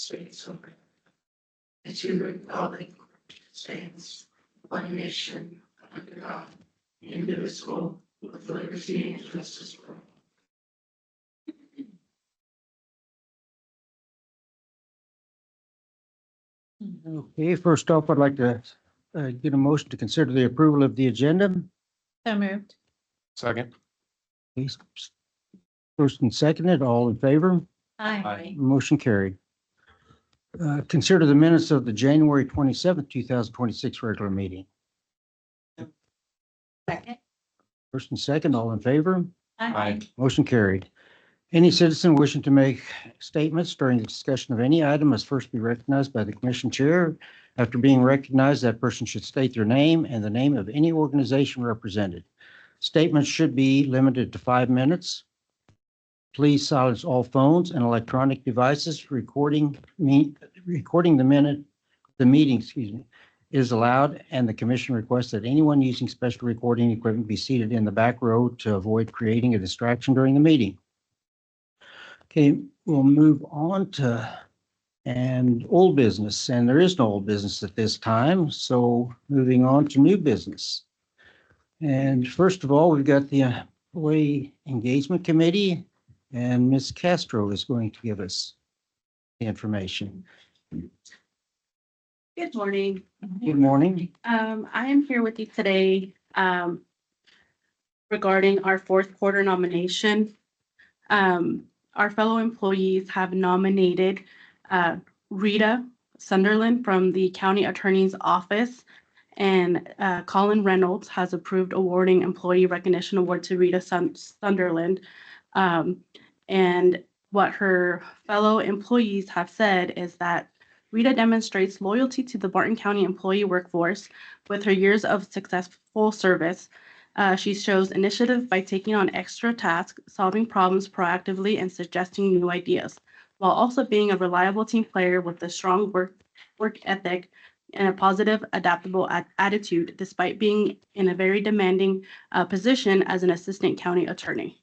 States of America, and to the republic which stands one nation under God, indivisible, with liberty and justice for all. Okay, first off, I'd like to get a motion to consider the approval of the agenda. So moved. Second. Please, first and seconded, all in favor? Aye. Motion carried. Consider the minutes of the January 27th, 2026 regular meeting. Second. First and second, all in favor? Aye. Motion carried. Any citizen wishing to make statements during the discussion of any item must first be recognized by the commission chair. After being recognized, that person should state their name and the name of any organization represented. Statements should be limited to 5 minutes. Please silence all phones and electronic devices. Recording the meeting, is allowed, and the commission requests that anyone using special recording equipment be seated in the back row to avoid creating a distraction during the meeting. Okay, we'll move on to old business, and there is no old business at this time. So moving on to new business. And first of all, we've got the Employee Engagement Committee, and Ms. Castro is going to give us the information. Good morning. Good morning. I am here with you today regarding our fourth quarter nomination. Our fellow employees have nominated Rita Sunderland from the County Attorney's Office, and Colin Reynolds has approved awarding Employee Recognition Award to Rita Sunderland. And what her fellow employees have said is that Rita demonstrates loyalty to the Barton County employee workforce with her years of successful service. She shows initiative by taking on extra tasks, solving problems proactively, and suggesting new ideas, while also being a reliable team player with a strong work ethic and a positive, adaptable attitude, despite being in a very demanding position as an assistant county attorney.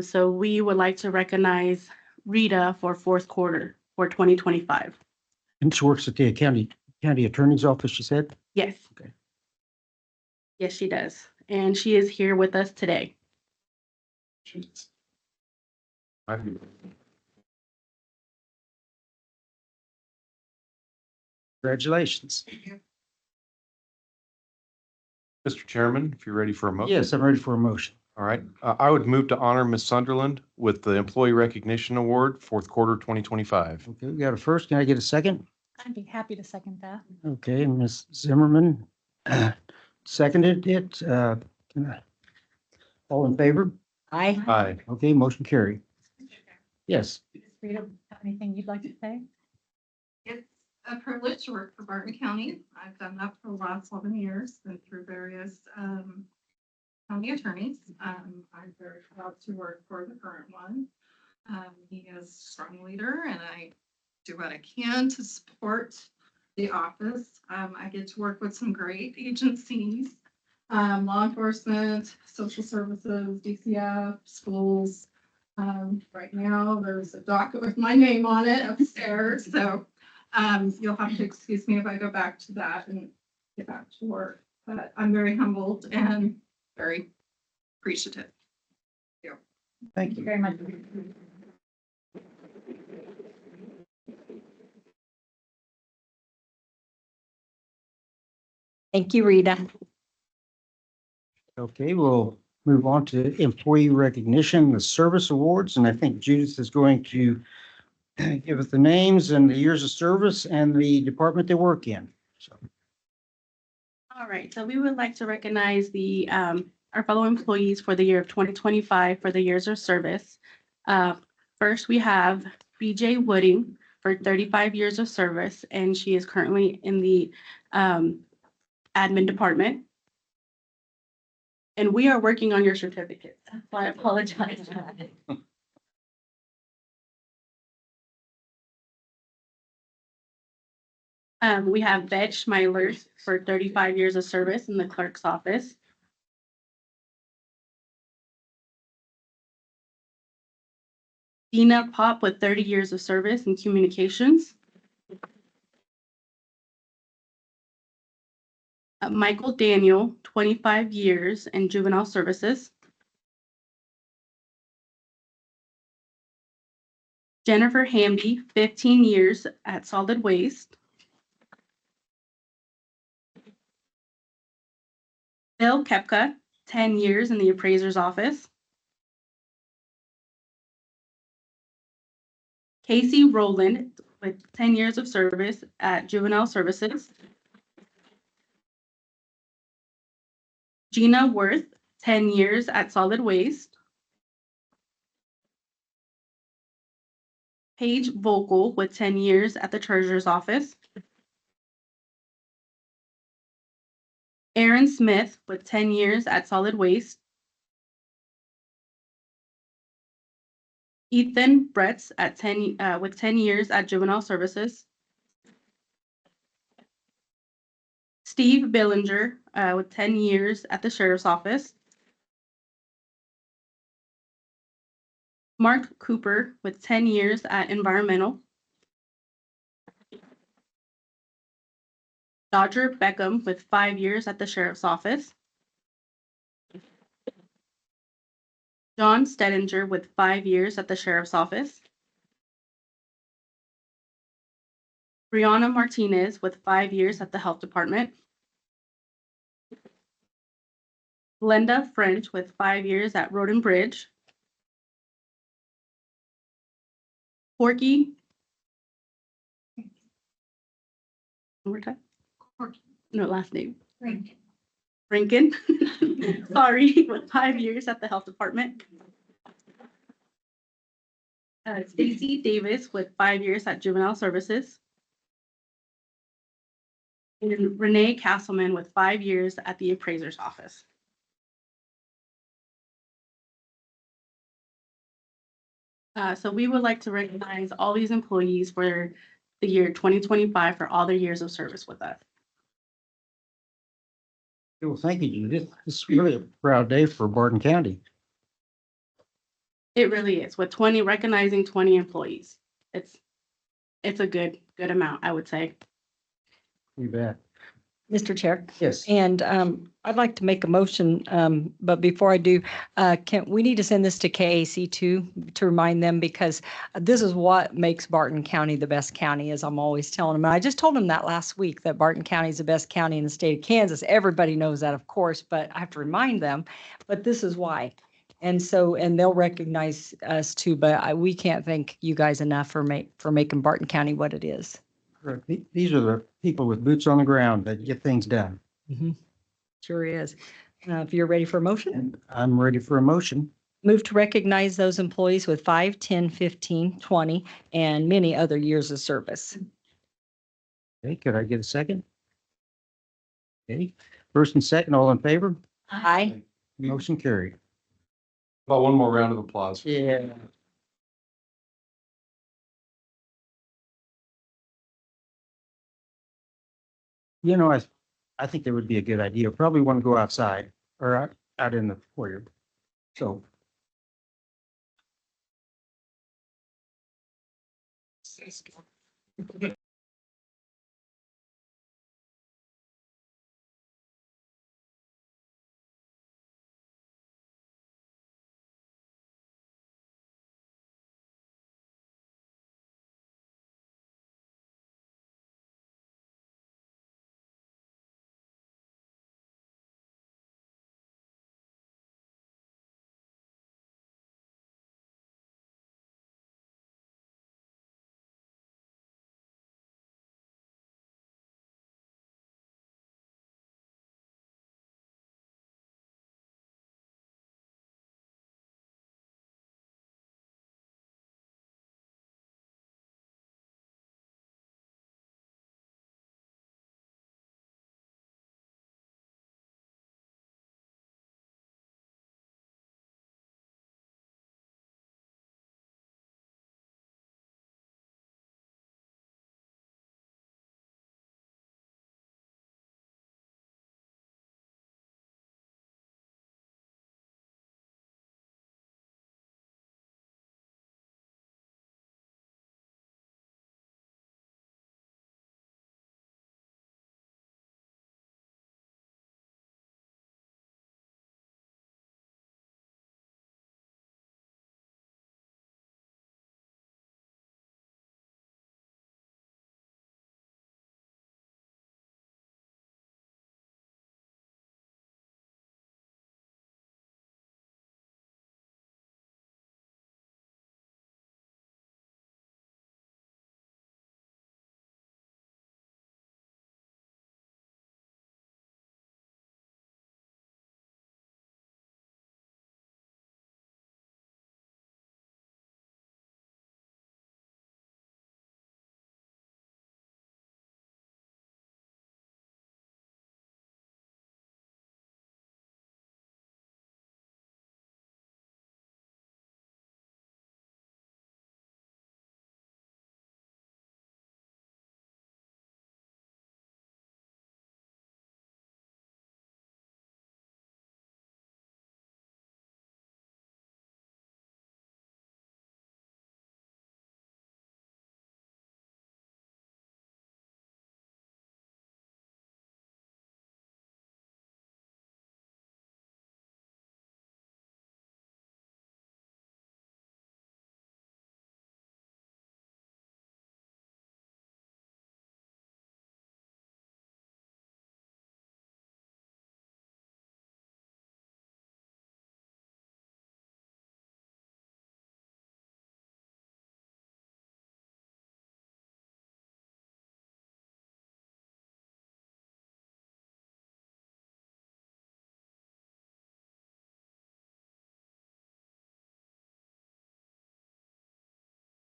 So we would like to recognize Rita for fourth quarter for 2025. And she works at the county attorney's office, she said? Yes. Okay. Yes, she does. And she is here with us today. Congratulations. Mr. Chairman, if you're ready for a motion. Yes, I'm ready for a motion. All right. I would move to honor Ms. Sunderland with the Employee Recognition Award, fourth quarter 2025. Okay, we got a first. Can I get a second? I'd be happy to second that. Okay, Ms. Zimmerman seconded it. All in favor? Aye. Aye. Okay, motion carried. Yes. Rita, have anything you'd like to say? It's a privilege to work for Barton County. I've done that for the last 11 years, been through various county attorneys. I'm very proud to work for the current one. He is a strong leader, and I do what I can to support the office. I get to work with some great agencies, law enforcement, social services, DCF, schools. Right now, there's a docket with my name on it upstairs, so you'll have to excuse me if I go back to that and get back to work. But I'm very humbled and very appreciative. Thank you. Very much. Thank you, Rita. Okay, we'll move on to employee recognition, the service awards, and I think Judith is going to give us the names and the years of service and the department they work in. So, All right, so we would like to recognize our fellow employees for the year of 2025 for the years of service. First, we have BJ Wooding for 35 years of service, and she is currently in the admin department. And we are working on your certificate, so I apologize. We have Beth Schmeiler for 35 years of service in the clerk's office. Dina Pop with 30 years of service in communications. Michael Daniel, 25 years in juvenile services. Jennifer Hamby, 15 years at solid waste. Bill Kepka, 10 years in the appraiser's office. Casey Rowland with 10 years of service at juvenile services. Gina Worth, 10 years at solid waste. Paige Vogel with 10 years at the treasurer's office. Aaron Smith with 10 years at solid waste. Ethan Bretz at with 10 years at juvenile services. Steve Billinger with 10 years at the sheriff's office. Mark Cooper with 10 years at environmental. Dodger Beckham with 5 years at the sheriff's office. John Stedinger with 5 years at the sheriff's office. Brianna Martinez with 5 years at the health department. Glenda French with 5 years at Road and Bridge. Porky. One more time. No, last name. Rankin. Sorry, with 5 years at the health department. Stacy Davis with 5 years at juvenile services. And Renee Castleman with 5 years at the appraiser's office. So we would like to recognize all these employees for the year 2025 for all their years of service with us. Well, thank you, Judith. This is really a proud day for Barton County. It really is, with recognizing 20 employees. It's a good amount, I would say. You bet. Mr. Chair, Yes. and I'd like to make a motion, but before I do, we need to send this to KAC too, to remind them, because this is what makes Barton County the best county, as I'm always telling them. And I just told them that last week, that Barton County is the best county in the state of Kansas. Everybody knows that, of course, but I have to remind them, but this is why. And so, and they'll recognize us too, but we can't thank you guys enough for making Barton County what it is. Correct. These are the people with boots on the ground that get things done. Sure is. If you're ready for a motion, And I'm ready for a motion. move to recognize those employees with 5, 10, 15, 20, and many other years of service. Okay, could I get a second? Okay, first and second, all in favor? Aye. Motion carried. About one more round of applause. Yeah. You know, I think that would be a good idea. Probably want to go outside or out in the foyer. So.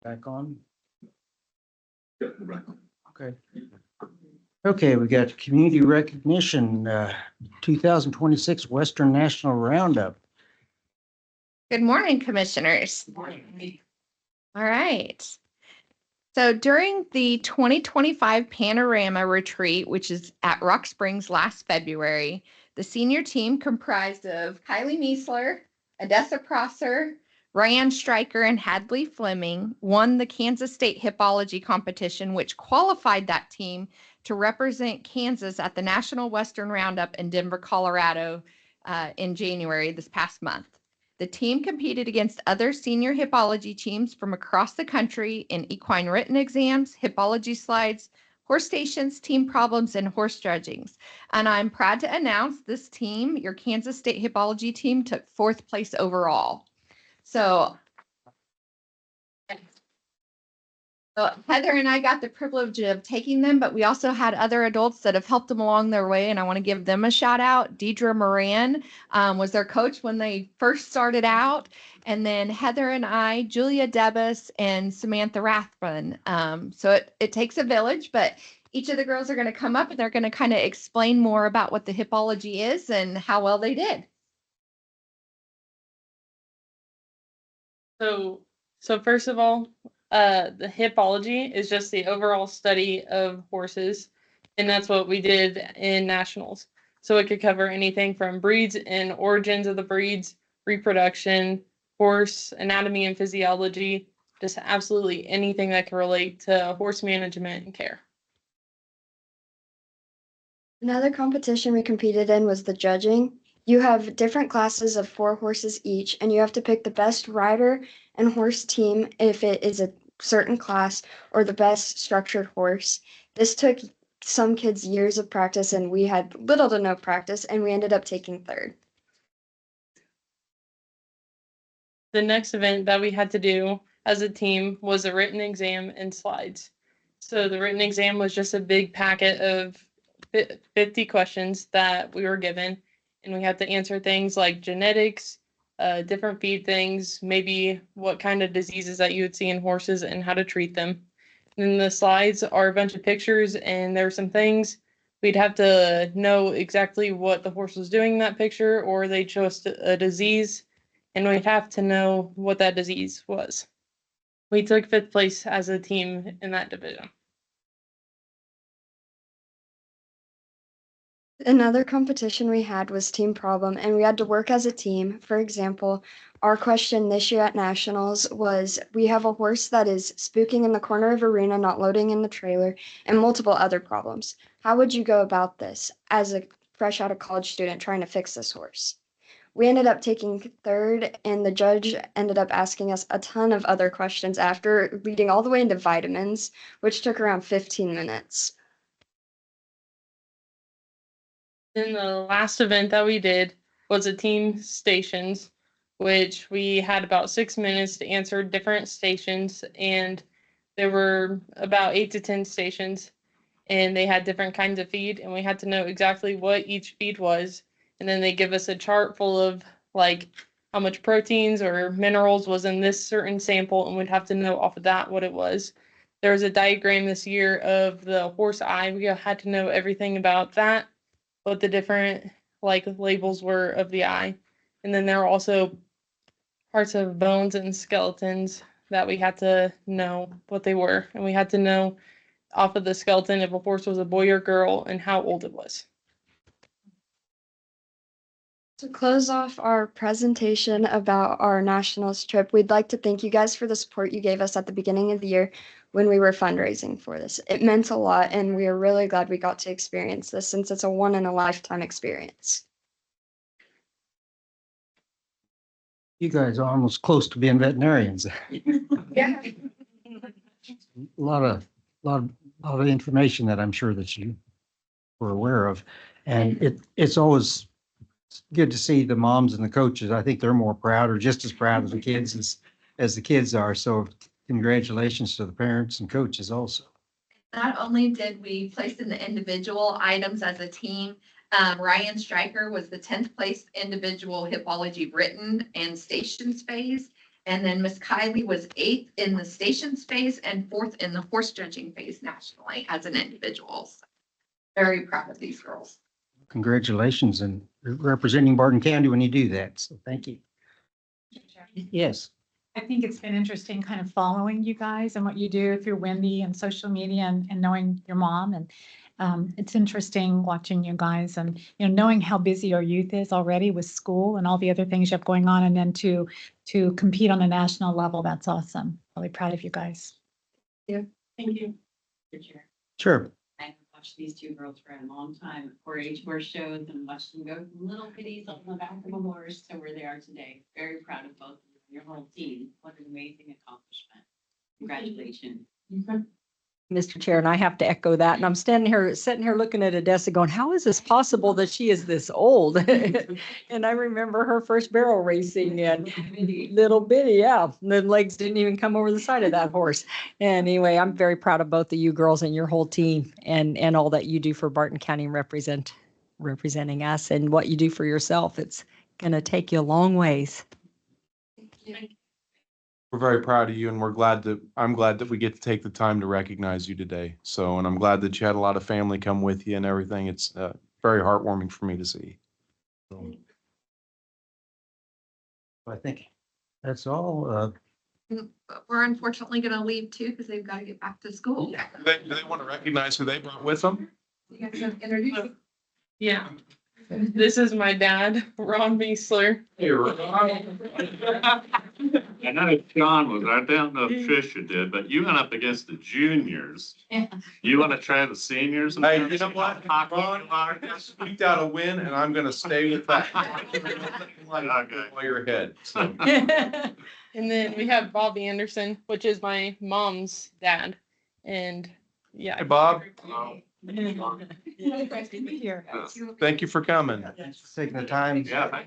Back on? Okay. Okay, we got community recognition, 2026 Western National Roundup. Good morning, commissioners. All right. So during the 2025 Panorama Retreat, which is at Rock Springs last February, the senior team comprised of Kylie Meisler, Odessa Prosser, Ryan Stryker, and Hadley Fleming won the Kansas State Hippology competition, which qualified that team to represent Kansas at the National Western Roundup in Denver, Colorado in January this past month. The team competed against other senior hippology teams from across the country in equine written exams, hippology slides, horse stations, team problems, and horse judgings. And I'm proud to announce this team, your Kansas State hippology team, took 4th place overall. So Heather and I got the privilege of taking them, but we also had other adults that have helped them along their way, and I want to give them a shout out. Deidre Moran was their coach when they first started out, and then Heather and I, Julia Debus, and Samantha Rathbun. So it takes a village, but each of the girls are going to come up and they're going to kind of explain more about what the hippology is and how well they did. So first of all, the hippology is just the overall study of horses, and that's what we did in nationals. So it could cover anything from breeds and origins of the breeds, reproduction, horse anatomy and physiology, just absolutely anything that can relate to horse management and care. Another competition we competed in was the judging. You have different classes of 4 horses each, and you have to pick the best rider and horse team if it is a certain class, or the best structured horse. This took some kids years of practice, and we had little to no practice, and we ended up taking 3rd. The next event that we had to do as a team was a written exam and slides. So the written exam was just a big packet of 50 questions that we were given, and we had to answer things like genetics, different feed things, maybe what kind of diseases that you would see in horses and how to treat them. And then the slides are a bunch of pictures, and there are some things we'd have to know exactly what the horse was doing in that picture, or they chose a disease, and we'd have to know what that disease was. We took 5th place as a team in that division. Another competition we had was team problem, and we had to work as a team. For example, our question this year at nationals was, we have a horse that is spooking in the corner of arena, not loading in the trailer, and multiple other problems. How would you go about this as a fresh out of college student trying to fix this horse? We ended up taking 3rd, and the judge ended up asking us a ton of other questions after, leading all the way into vitamins, which took around 15 minutes. Then the last event that we did was a team stations, which we had about 6 minutes to answer different stations, and there were about 8 to 10 stations, and they had different kinds of feed, and we had to know exactly what each feed was. And then they give us a chart full of like how much proteins or minerals was in this certain sample, and we'd have to know off of that what it was. There was a diagram this year of the horse eye. We had to know everything about that, what the different like labels were of the eye. And then there were also parts of bones and skeletons that we had to know what they were. And we had to know off of the skeleton if a horse was a boy or girl and how old it was. To close off our presentation about our nationals trip, we'd like to thank you guys for the support you gave us at the beginning of the year when we were fundraising for this. It meant a lot, and we are really glad we got to experience this since it's a one-in-a-lifetime experience. You guys are almost close to being veterinarians. Yeah. A lot of information that I'm sure that you were aware of. And it's always good to see the moms and the coaches. I think they're more proud or just as proud of the kids as the kids are. So congratulations to the parents and coaches also. Not only did we place in the individual items as a team, Ryan Stryker was the 10th place individual hippology written and stations phase. And then Miss Kylie was 8th in the station phase and 4th in the horse judging phase nationally as an individual. So very proud of these girls. Congratulations and representing Barton County when you do that. So thank you. Yes. I think it's been interesting kind of following you guys and what you do through Wendy and social media and knowing your mom. And it's interesting watching you guys and, knowing how busy your youth is already with school and all the other things you have going on. And then to compete on a national level, that's awesome. Really proud of you guys. Thank you. Sure. I've watched these two girls for a long time at 4-H horse shows and watched them go from little pitties on the back of a horse to where they are today. Very proud of both of you and your whole team. What an amazing accomplishment. Congratulations. Mr. Chair, and I have to echo that. And I'm sitting here looking at Odessa going, how is this possible that she is this old? And I remember her first barrel racing and little bitty, yeah. The legs didn't even come over the side of that horse. Anyway, I'm very proud of both of you girls and your whole team and all that you do for Barton County and representing us and what you do for yourself. It's going to take you a long ways. We're very proud of you and I'm glad that we get to take the time to recognize you today. So, and I'm glad that you had a lot of family come with you and everything. It's very heartwarming for me to see. So, I think that's all. But we're unfortunately going to leave too because they've got to get back to school. do they want to recognize who they brought with them? You guys have introduced. Yeah. This is my dad, Ron Meisler. Hey, Ron. I know John was, I don't know if Tricia did, but you went up against the juniors. You want to try the seniors? Hey, you know what? Ron, I just squeaked out a win and I'm going to stay with that. Okay. While you're ahead. So. And then we have Bob Anderson, which is my mom's dad. And yeah. Hey, Bob. Nice to meet you. Thank you for coming. Thanks for taking the time. Yeah, thank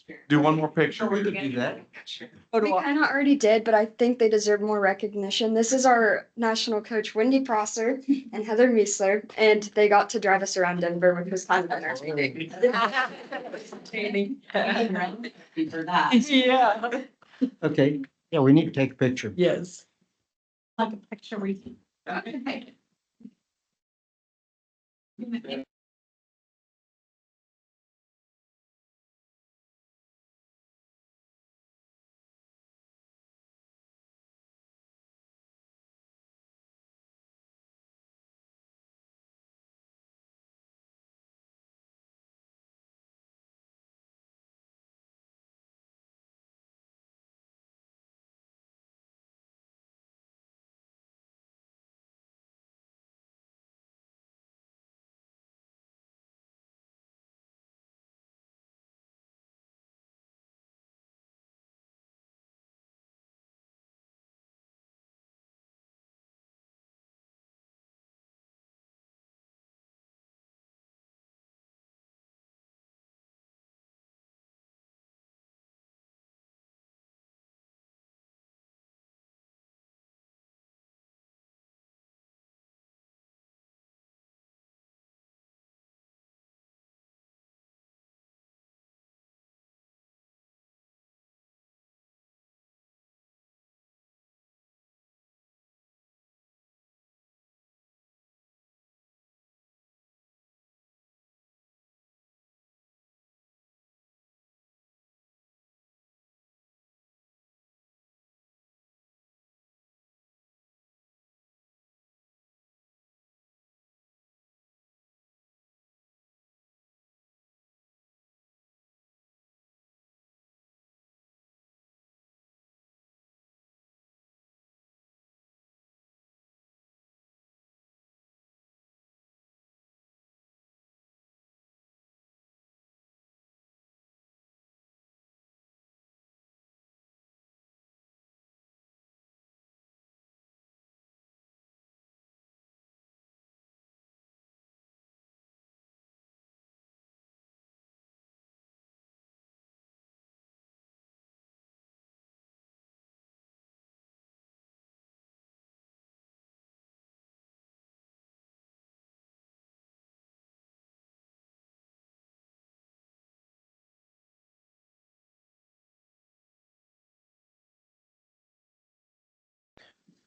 you. Do one more picture. We could do that. We kind of already did, but I think they deserve more recognition. This is our national coach, Wendy Prosser and Heather Meisler, and they got to drive us around Denver, which was kind of entertaining. For that. Yeah. Okay. Yeah, we need to take a picture. Yes. Like a picture we.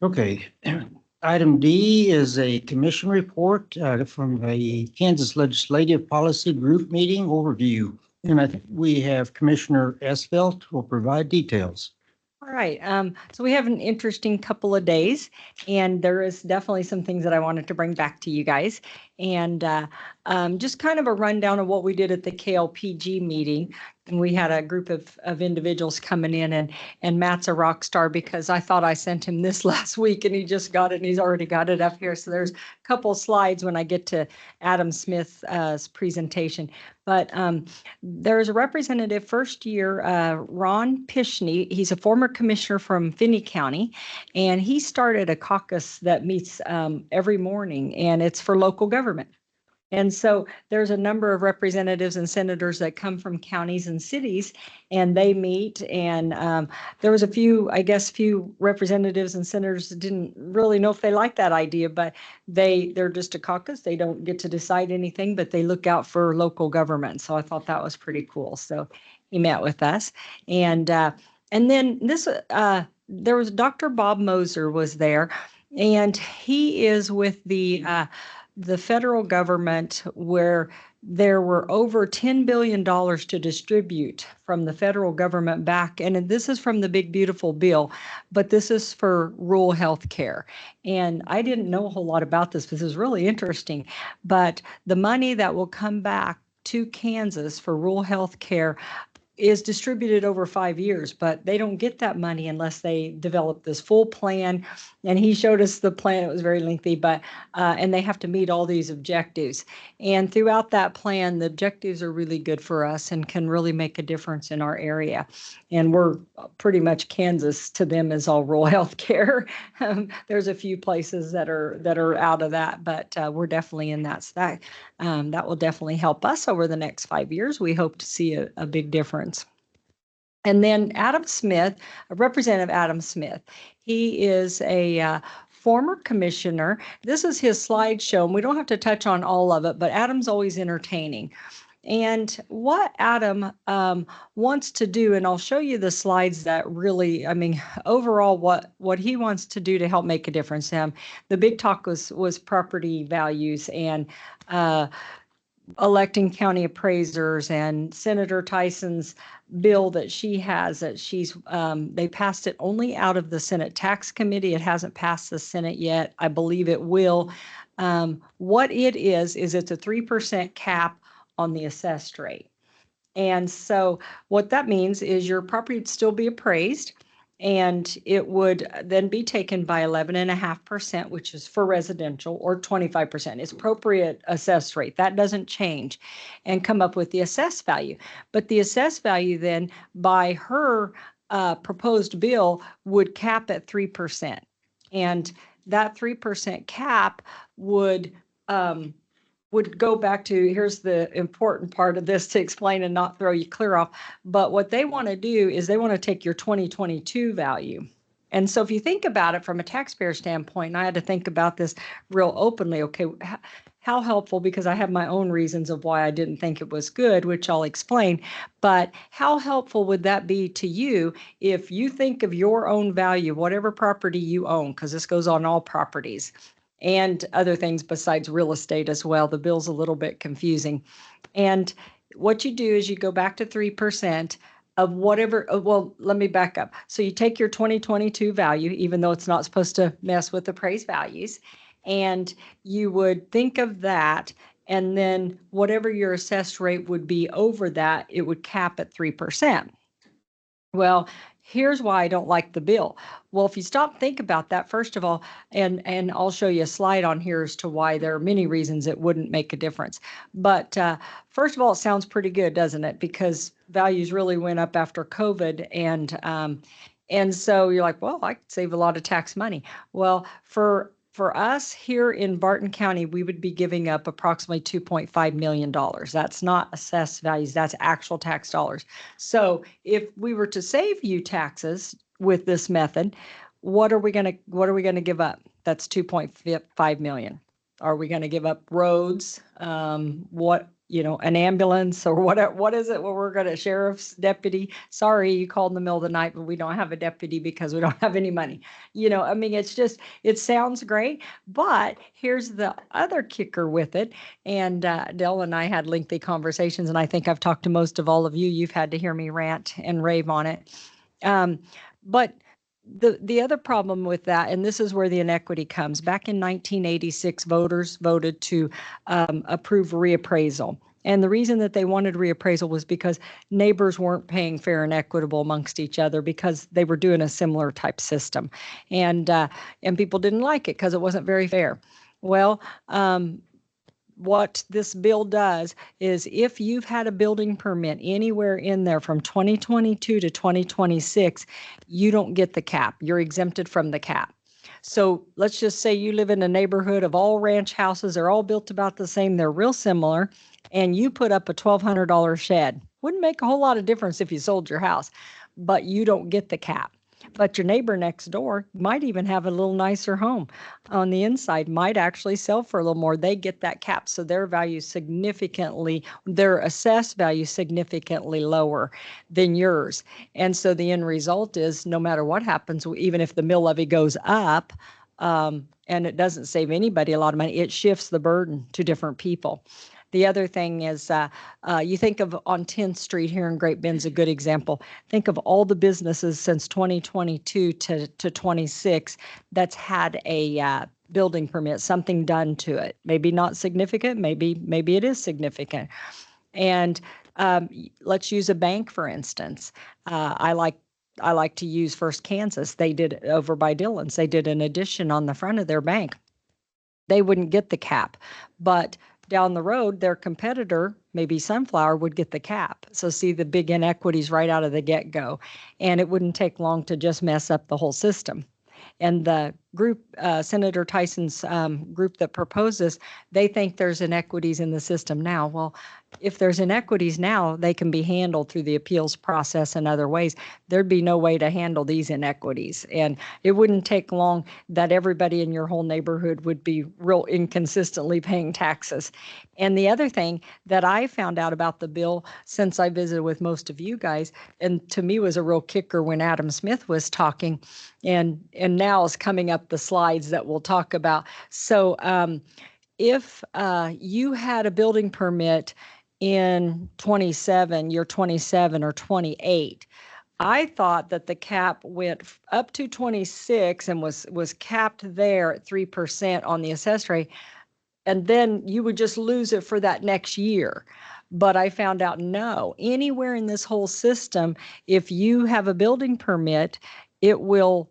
Okay. Item D is a commission report from a Kansas Legislative Policy Group meeting overview. And I think we have Commissioner Esfelt will provide details. All right, so we have an interesting couple of days, and there is definitely some things that I wanted to bring back to you guys. And just kind of a rundown of what we did at the KLPG meeting. And we had a group of individuals coming in, and Matt's a rock star because I thought I sent him this last week and he just got it and he's already got it up here. So there's a couple slides when I get to Adam Smith's presentation. But there's a representative first year, Ron Pishney. He's a former commissioner from Finney County, and he started a caucus that meets every morning, and it's for local government. And so there's a number of representatives and senators that come from counties and cities, and they meet. And there was a few representatives and senators that didn't really know if they liked that idea, but they're just a caucus. They don't get to decide anything, but they look out for local government. So I thought that was pretty cool. So he met with us, and then this there was Dr. Bob Moser was there, and he is with the federal government, where there were over $10 billion to distribute from the federal government back. And this is from the big, beautiful bill, but this is for rural health care. And I didn't know a whole lot about this. This is really interesting. But the money that will come back to Kansas for rural health care is distributed over 5 years, but they don't get that money unless they develop this full plan. And he showed us the plan. It was very lengthy, but and they have to meet all these objectives. And throughout that plan, the objectives are really good for us and can really make a difference in our area. And we're pretty much Kansas to them is all rural health care. There's a few places that are out of that, but we're definitely in that. So that will definitely help us over the next 5 years. We hope to see a big difference. And then Adam Smith, Representative Adam Smith, he is a former commissioner. This is his slideshow, and we don't have to touch on all of it, but Adam's always entertaining. And what Adam wants to do, and I'll show you the slides that really, I mean, overall, what he wants to do to help make a difference. The big talk was property values and electing county appraisers, and Senator Tyson's bill that she has that they passed it only out of the Senate Tax Committee. It hasn't passed the Senate yet. I believe it will. What it is it's a 3% cap on the assessed rate. And so what that means is your property would still be appraised, and it would then be taken by 11.5%, which is for residential, or 25%. It's appropriate assessed rate. That doesn't change, and come up with the assessed value. But the assessed value then by her proposed bill would cap at 3%. And that 3% cap would go back to, here's the important part of this to explain and not throw you clear off. But what they want to do is they want to take your 2022 value. And so if you think about it from a taxpayer standpoint, and I had to think about this real openly, okay, how helpful, because I have my own reasons of why I didn't think it was good, which I'll explain, but how helpful would that be to you if you think of your own value, whatever property you own, because this goes on all properties, and other things besides real estate as well. The bill's a little bit confusing. And what you do is you go back to 3% of whatever, well, let me back up. So you take your 2022 value, even though it's not supposed to mess with appraised values, and you would think of that, and then whatever your assessed rate would be over that, it would cap at 3%. Well, here's why I don't like the bill. Well, if you stop, think about that, first of all, and I'll show you a slide on here as to why there are many reasons it wouldn't make a difference. But first of all, it sounds pretty good, doesn't it? Because values really went up after COVID, and so you're like, well, I could save a lot of tax money. Well, for us here in Barton County, we would be giving up approximately $2.5 million. That's not assessed values, that's actual tax dollars. So if we were to save you taxes with this method, what are we going to give up? That's $2.5 million. Are we going to give up roads? an ambulance or what is it? Well, we're going to sheriff's deputy. Sorry, you called in the middle of the night, but we don't have a deputy because we don't have any money. I mean, it sounds great, but here's the other kicker with it. And Dell and I had lengthy conversations, and I think I've talked to most of all of you. You've had to hear me rant and rave on it. But the other problem with that, and this is where the inequity comes, back in 1986, voters voted to approve reappraisal. And the reason that they wanted reappraisal was because neighbors weren't paying fair and equitable amongst each other because they were doing a similar type system. And people didn't like it because it wasn't very fair. Well, what this bill does is if you've had a building permit anywhere in there from 2022 to 2026, you don't get the cap. You're exempted from the cap. So let's just say you live in a neighborhood of all ranch houses. They're all built about the same. They're real similar. And you put up a $1,200 shed. Wouldn't make a whole lot of difference if you sold your house, but you don't get the cap. But your neighbor next door might even have a little nicer home on the inside, might actually sell for a little more. They get that cap. So their assessed value significantly lower than yours. And so the end result is no matter what happens, even if the mill levy goes up, and it doesn't save anybody a lot of money, it shifts the burden to different people. The other thing is you think of on 10th Street here in Great Bend's a good example. Think of all the businesses since 2022 to 26 that's had a building permit, something done to it. Maybe not significant, maybe it is significant. And let's use a bank, for instance. I like to use First Kansas. They did over by Dillon's. They did an addition on the front of their bank. They wouldn't get the cap, but down the road, their competitor, maybe Sunflower, would get the cap. So see the big inequities right out of the get-go. And it wouldn't take long to just mess up the whole system. And the group, Senator Tyson's group that proposed this, they think there's inequities in the system now. Well, if there's inequities now, they can be handled through the appeals process and other ways. There'd be no way to handle these inequities. And it wouldn't take long that everybody in your whole neighborhood would be real inconsistently paying taxes. And the other thing that I found out about the bill since I visited with most of you guys, and to me was a real kicker when Adam Smith was talking, and now is coming up the slides that we'll talk about. So if you had a building permit in 27, you're 27 or 28, I thought that the cap went up to 26 and was capped there at 3% on the assessed rate, and then you would just lose it for that next year. But I found out no, anywhere in this whole system, if you have a building permit, it will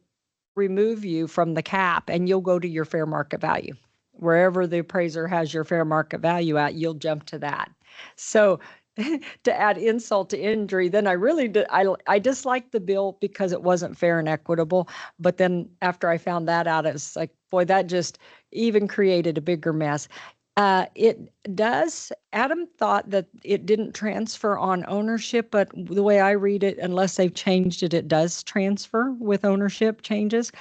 remove you from the cap and you'll go to your fair market value. Wherever the appraiser has your fair market value at, you'll jump to that. So to add insult to injury, then I really did. I disliked the bill because it wasn't fair and equitable. But then after I found that out, it was like, boy, that just even created a bigger mess. It does. Adam thought that it didn't transfer on ownership, but the way I read it, unless they've changed it, it does transfer with ownership changes.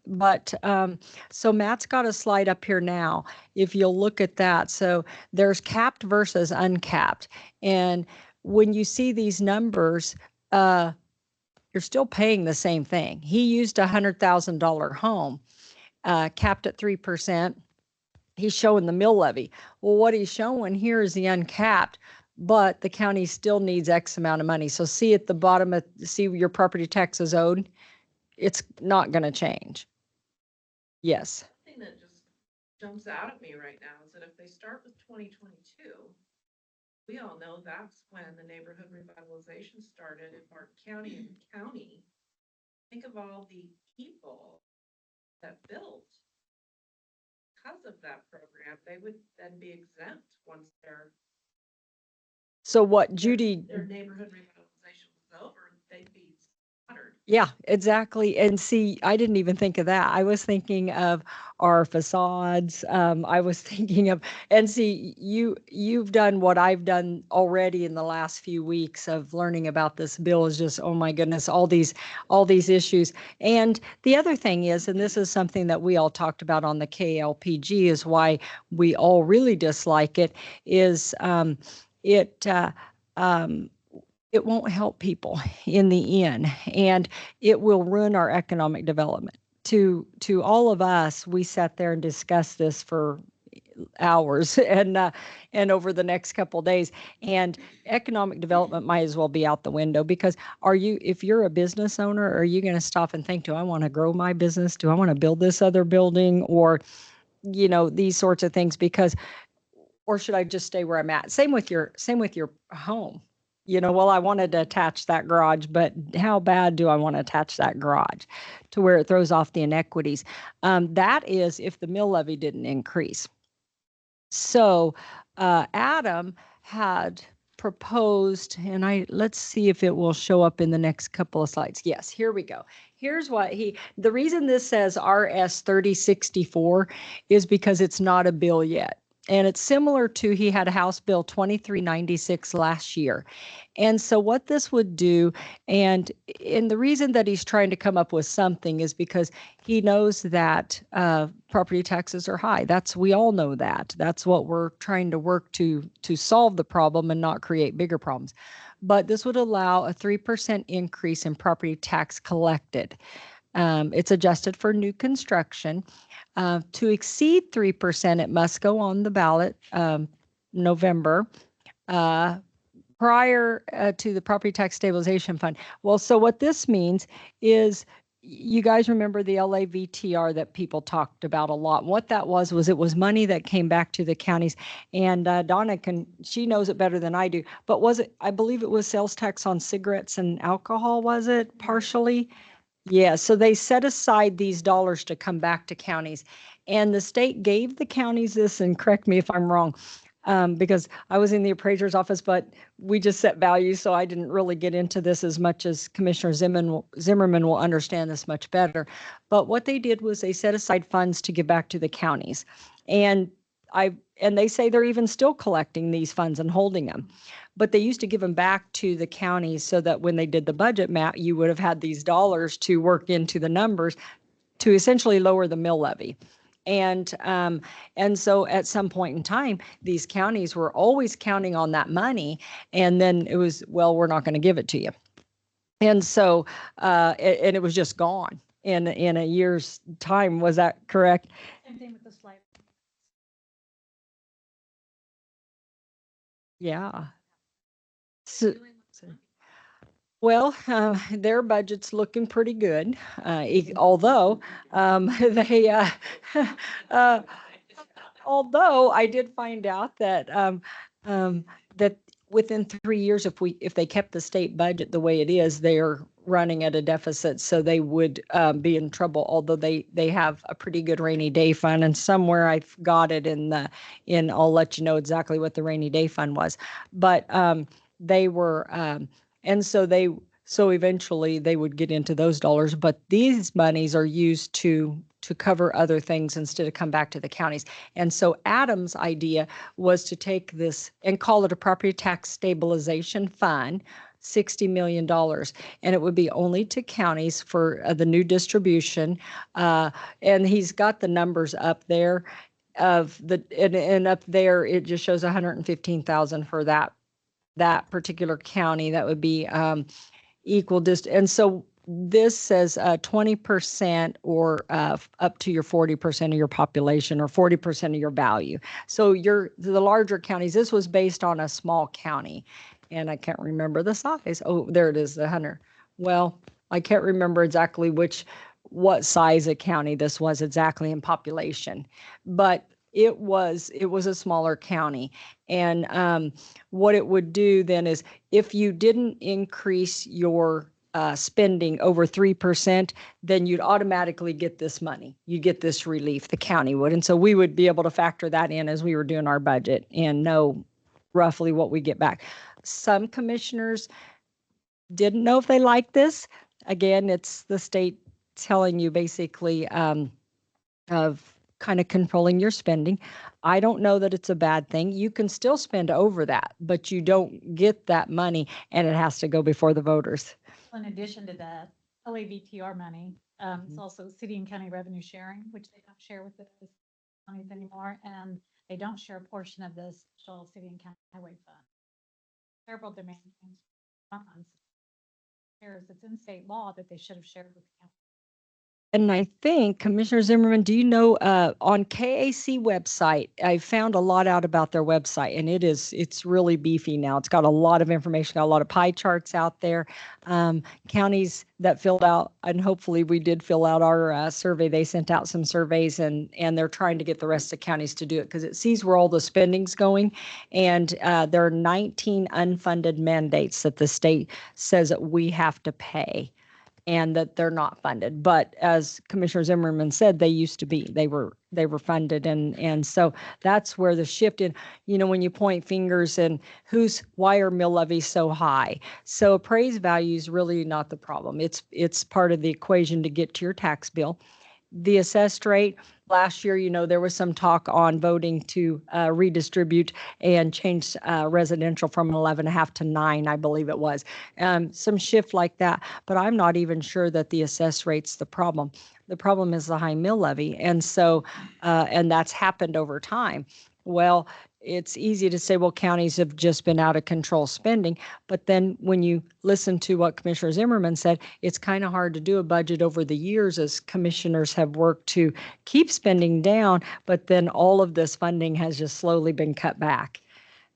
But so Matt's got a slide up here now, if you'll look at that. So there's capped versus uncapped. And when you see these numbers, you're still paying the same thing. He used a $100,000 home, capped at 3%. He's showing the mill levy. Well, what he's showing here is the uncapped, but the county still needs X amount of money. So see at the bottom, see your property taxes owed, it's not going to change. Yes. Thing that just jumps out at me right now is that if they start with 2022, we all know that's when the neighborhood revitalization started in Barton County and county. Think of all the people that built because of that program. They would then be exempt once So what Judy, their neighborhood revitalization was over, they'd be honored. yeah, exactly. And see, I didn't even think of that. I was thinking of our facades. I was thinking of, and see, you've done what I've done already in the last few weeks of learning about this bill is just, oh my goodness, all these issues. And the other thing is, and this is something that we all talked about on the KLPG, is why we all really dislike it, is it, it won't help people in the end, and it will ruin our economic development. To all of us, we sat there and discussed this for hours and over the next couple of days, and economic development might as well be out the window, because if you're a business owner, are you going to stop and think, do I want to grow my business? Do I want to build this other building? Or, these sorts of things, or should I just stay where I'm at? Same with your home. Well, I wanted to attach that garage, but how bad do I want to attach that garage to where it throws off the inequities? That is if the mill levy didn't increase. So Adam had proposed, and let's see if it will show up in the next couple of slides. Yes, here we go. Here's what the reason this says RS 3064 is because it's not a bill yet. And it's similar to, he had a House Bill 2396 last year. And so what this would do, and the reason that he's trying to come up with something is because he knows that property taxes are high. We all know that. That's what we're trying to work to solve the problem and not create bigger problems. But this would allow a 3% increase in property tax collected. It's adjusted for new construction. To exceed 3%, it must go on the ballot November prior to the Property Tax Stabilization Fund. Well, so what this means is, you guys remember the LAVTR that people talked about a lot. And what that was it was money that came back to the counties. And Donna she knows it better than I do. But I believe it was sales tax on cigarettes and alcohol, was it partially? Yeah, so they set aside these dollars to come back to counties. And the state gave the counties this, and correct me if I'm wrong, because I was in the appraiser's office, but we just set values, so I didn't really get into this as much as Commissioner Zimmerman will understand this much better. But what they did was they set aside funds to give back to the counties. And they say they're even still collecting these funds and holding them. But they used to give them back to the counties so that when they did the budget map, you would have had these dollars to work into the numbers to essentially lower the mill levy. And so at some point in time, these counties were always counting on that money. And then it was, well, we're not going to give it to you. And so, and it was just gone in a year's time. Was that correct? Same thing with the slide. Yeah. Well, their budget's looking pretty good, although they, although I did find out that that within 3 years, if they kept the state budget the way it is, they are running at a deficit, so they would be in trouble. Although they have a pretty good rainy day fund, and somewhere I've got it I'll let you know exactly what the rainy day fund was, but they were. And so eventually they would get into those dollars, but these monies are used to cover other things instead of come back to the counties. And so Adam's idea was to take this and call it a property tax stabilization fund, $60 million. And it would be only to counties for the new distribution. And he's got the numbers up there and up there, it just shows 115,000 for that particular county. That would be equal distance. And so this says 20% or up to your 40% of your population or 40% of your value. So the larger counties, this was based on a small county, and I can't remember the size. Oh, there it is, the 100. Well, I can't remember exactly what size of county this was exactly in population, but it was a smaller county. And what it would do then is, if you didn't increase your spending over 3%, then you'd automatically get this money. You get this relief, the county would. And so we would be able to factor that in as we were doing our budget and know roughly what we get back. Some commissioners didn't know if they liked this. Again, it's the state telling you basically of kind of controlling your spending. I don't know that it's a bad thing. You can still spend over that, but you don't get that money, and it has to go before the voters. In addition to that, LAVTR money, it's also city and county revenue sharing, which they don't share with the counties anymore, and they don't share a portion of the special city and county highway fund. several demands. Funds. It's in state law that they should have shared with the county. And I think Commissioner Zimmerman, do you know, on KAC website, I found a lot out about their website, and it's really beefy now. It's got a lot of information, got a lot of pie charts out there. Counties that filled out, and hopefully we did fill out our survey. They sent out some surveys, and they're trying to get the rest of counties to do it because it sees where all the spending's going. And there are 19 unfunded mandates that the state says that we have to pay, and that they're not funded. But as Commissioner Zimmerman said, they used to be, they were funded. And so that's where the shift in, when you point fingers and why are mill levies so high? So appraised value is really not the problem. It's part of the equation to get to your tax bill. The assessed rate, last year, there was some talk on voting to redistribute and change residential from 11.5 to 9, I believe it was. Some shift like that, but I'm not even sure that the assessed rate's the problem. The problem is the high mill levy. And so, and that's happened over time. Well, it's easy to say, well, counties have just been out of control spending. But then when you listen to what Commissioner Zimmerman said, it's kind of hard to do a budget over the years as commissioners have worked to keep spending down, but then all of this funding has just slowly been cut back.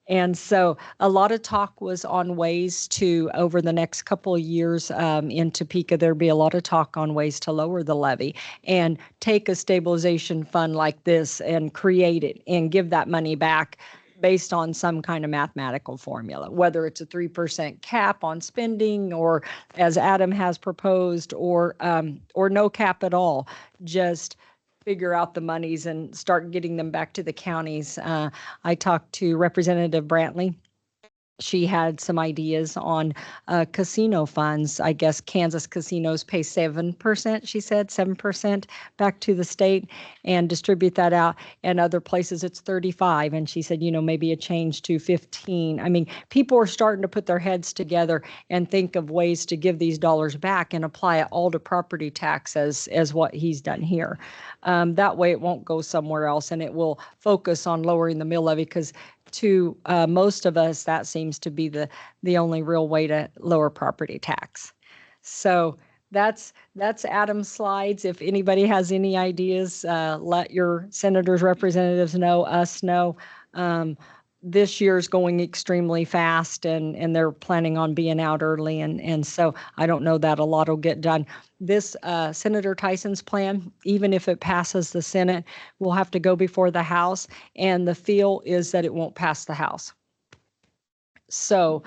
And so a lot of talk was on ways to, over the next couple of years in Topeka, there'd be a lot of talk on ways to lower the levy and take a stabilization fund like this and create it and give that money back based on some kind of mathematical formula, whether it's a 3% cap on spending or, as Adam has proposed, or no cap at all, just figure out the monies and start getting them back to the counties. I talked to Representative Brantley. She had some ideas on casino funds. I guess Kansas casinos pay 7%, she said, 7% back to the state and distribute that out. And other places it's 35. And she said, maybe a change to 15. I mean, people are starting to put their heads together and think of ways to give these dollars back and apply it all to property tax as what he's done here. That way it won't go somewhere else, and it will focus on lowering the mill levy, because to most of us, that seems to be the only real way to lower property tax. So that's Adam's slides. If anybody has any ideas, let your senators, representatives know, us know. This year's going extremely fast, and they're planning on being out early. And so I don't know that a lot will get done. This Senator Tyson's plan, even if it passes the Senate, will have to go before the House. And the feel is that it won't pass the House. So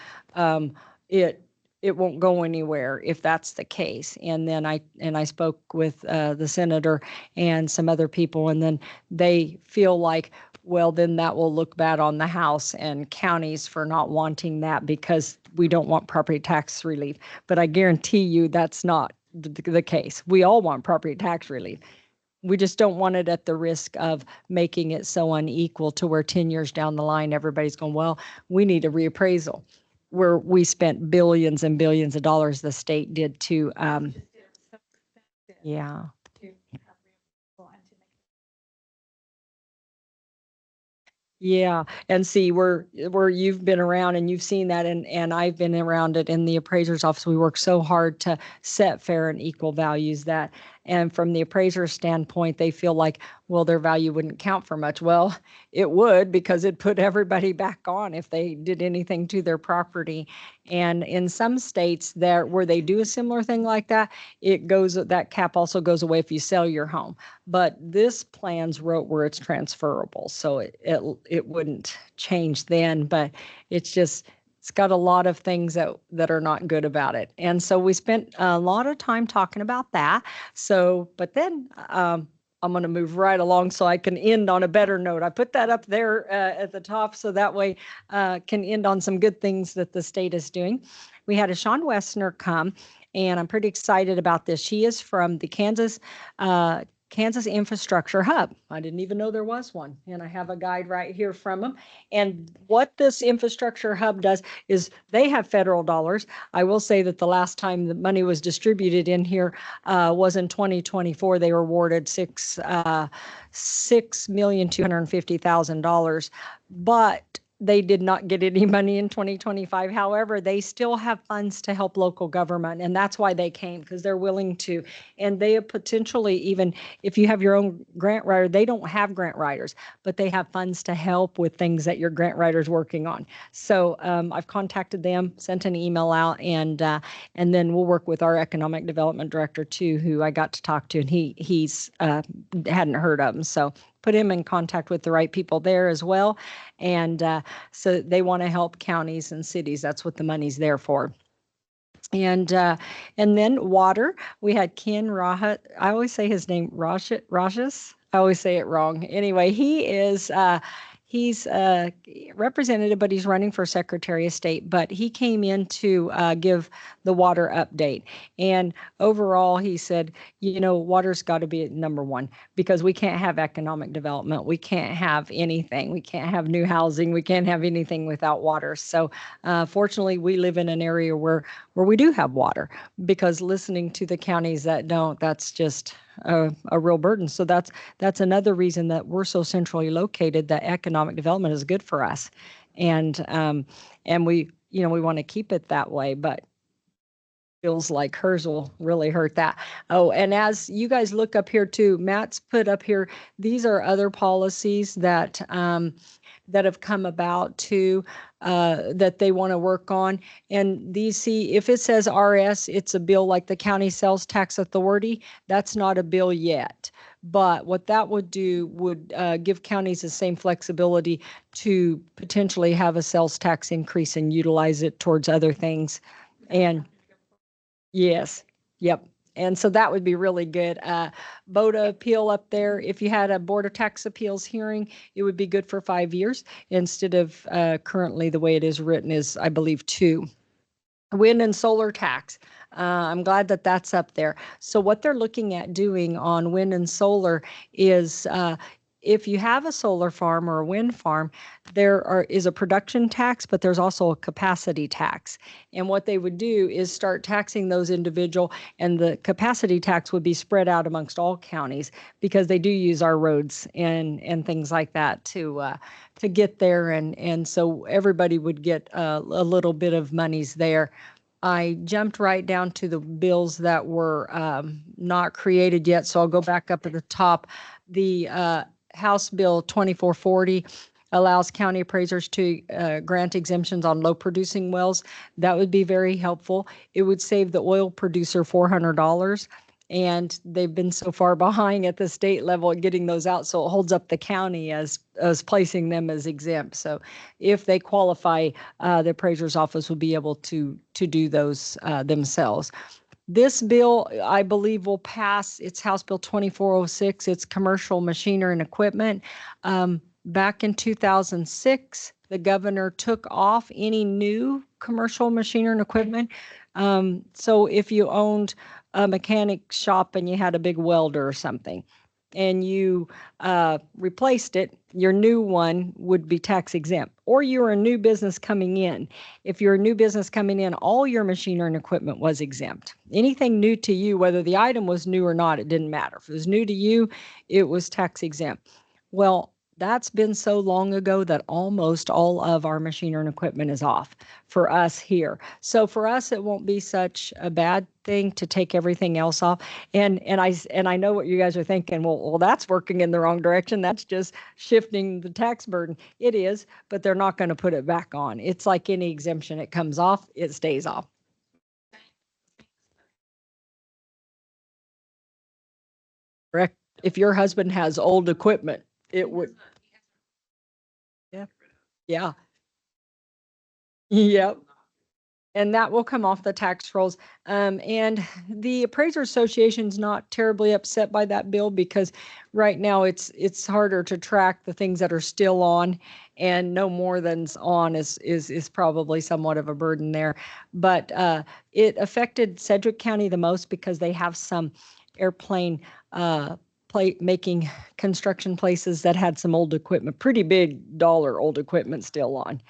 it won't go anywhere if that's the case. And then I spoke with the senator and some other people, and then they feel like, well, then that will look bad on the House and counties for not wanting that because we don't want property tax relief. But I guarantee you that's not the case. We all want property tax relief. We just don't want it at the risk of making it so unequal to where 10 years down the line, everybody's going, well, we need a reappraisal, where we spent billions and billions of dollars, the state did to, yeah. Yeah, and see, where you've been around and you've seen that, and I've been around it in the appraiser's office. We work so hard to set fair and equal values that, and from the appraiser's standpoint, they feel like, well, their value wouldn't count for much. Well, it would, because it put everybody back on if they did anything to their property. And in some states there where they do a similar thing like that, that cap also goes away if you sell your home. But this plan's wrote where it's transferable, so it wouldn't change then. But it's got a lot of things that are not good about it. And so we spent a lot of time talking about that. So, but then I'm going to move right along so I can end on a better note. I put that up there at the top so that way can end on some good things that the state is doing. We had a Sean Wessner come, and I'm pretty excited about this. She is from the Kansas Infrastructure Hub. I didn't even know there was one. And I have a guide right here from them. And what this Infrastructure Hub does is they have federal dollars. I will say that the last time the money was distributed in here was in 2024. They were awarded $6,250,000. But they did not get any money in 2025. However, they still have funds to help local government, and that's why they came, because they're willing to. And they have potentially, even if you have your own grant writer, they don't have grant writers, but they have funds to help with things that your grant writer's working on. So I've contacted them, sent an email out, and then we'll work with our economic development director too, who I got to talk to, and he's hadn't heard of them. So put him in contact with the right people there as well. And so they want to help counties and cities. That's what the money's there for. And then water, we had Ken Rahat. I always say his name Rajas. I always say it wrong. Anyway, he's a representative, but he's running for Secretary of State. But he came in to give the water update. And overall, he said, water's got to be number one, because we can't have economic development. We can't have anything. We can't have new housing. We can't have anything without water. So fortunately, we live in an area where we do have water, because listening to the counties that don't, that's just a real burden. So that's another reason that we're so centrally located, that economic development is good for us. And we want to keep it that way, but feels like hers will really hurt that. Oh, and as you guys look up here too, Matt's put up here, these are other policies that have come about too, that they want to work on. And these, see, if it says RS, it's a bill like the County Sales Tax Authority. That's not a bill yet. But what that would do would give counties the same flexibility to potentially have a sales tax increase and utilize it towards other things. And yes, yep. And so that would be really good. BOTA appeal up there, if you had a Board of Tax Appeals hearing, it would be good for 5 years instead of currently the way it is written is, I believe, 2. Wind and solar tax. I'm glad that that's up there. So what they're looking at doing on wind and solar is if you have a solar farm or a wind farm, there is a production tax, but there's also a capacity tax. And what they would do is start taxing those individual, and the capacity tax would be spread out amongst all counties, because they do use our roads and things like that to get there. And so everybody would get a little bit of monies there. I jumped right down to the bills that were not created yet. So I'll go back up at the top. The House Bill 2440 allows county appraisers to grant exemptions on low producing wells. That would be very helpful. It would save the oil producer $400. And they've been so far behind at the state level at getting those out. So it holds up the county as placing them as exempt. So if they qualify, the appraiser's office will be able to do those themselves. This bill, I believe, will pass. It's House Bill 2406. It's commercial machinery and equipment. Back in 2006, the governor took off any new commercial machinery and equipment. So if you owned a mechanic shop and you had a big welder or something, and you replaced it, your new one would be tax exempt. Or you're a new business coming in. If you're a new business coming in, all your machinery and equipment was exempt. Anything new to you, whether the item was new or not, it didn't matter. If it was new to you, it was tax exempt. Well, that's been so long ago that almost all of our machinery and equipment is off for us here. So for us, it won't be such a bad thing to take everything else off. And I know what you guys are thinking. Well, that's working in the wrong direction. That's just shifting the tax burden. It is, but they're not going to put it back on. It's like any exemption. It comes off, it stays off. Correct. If your husband has old equipment, it would. Yeah. Yeah. Yep. And that will come off the tax rolls. And the Appraiser Association's not terribly upset by that bill, because right now it's harder to track the things that are still on, and no more than's on is probably somewhat of a burden there. But it affected Sedgwick County the most, because they have some airplane making construction places that had some old equipment, pretty big dollar old equipment still on.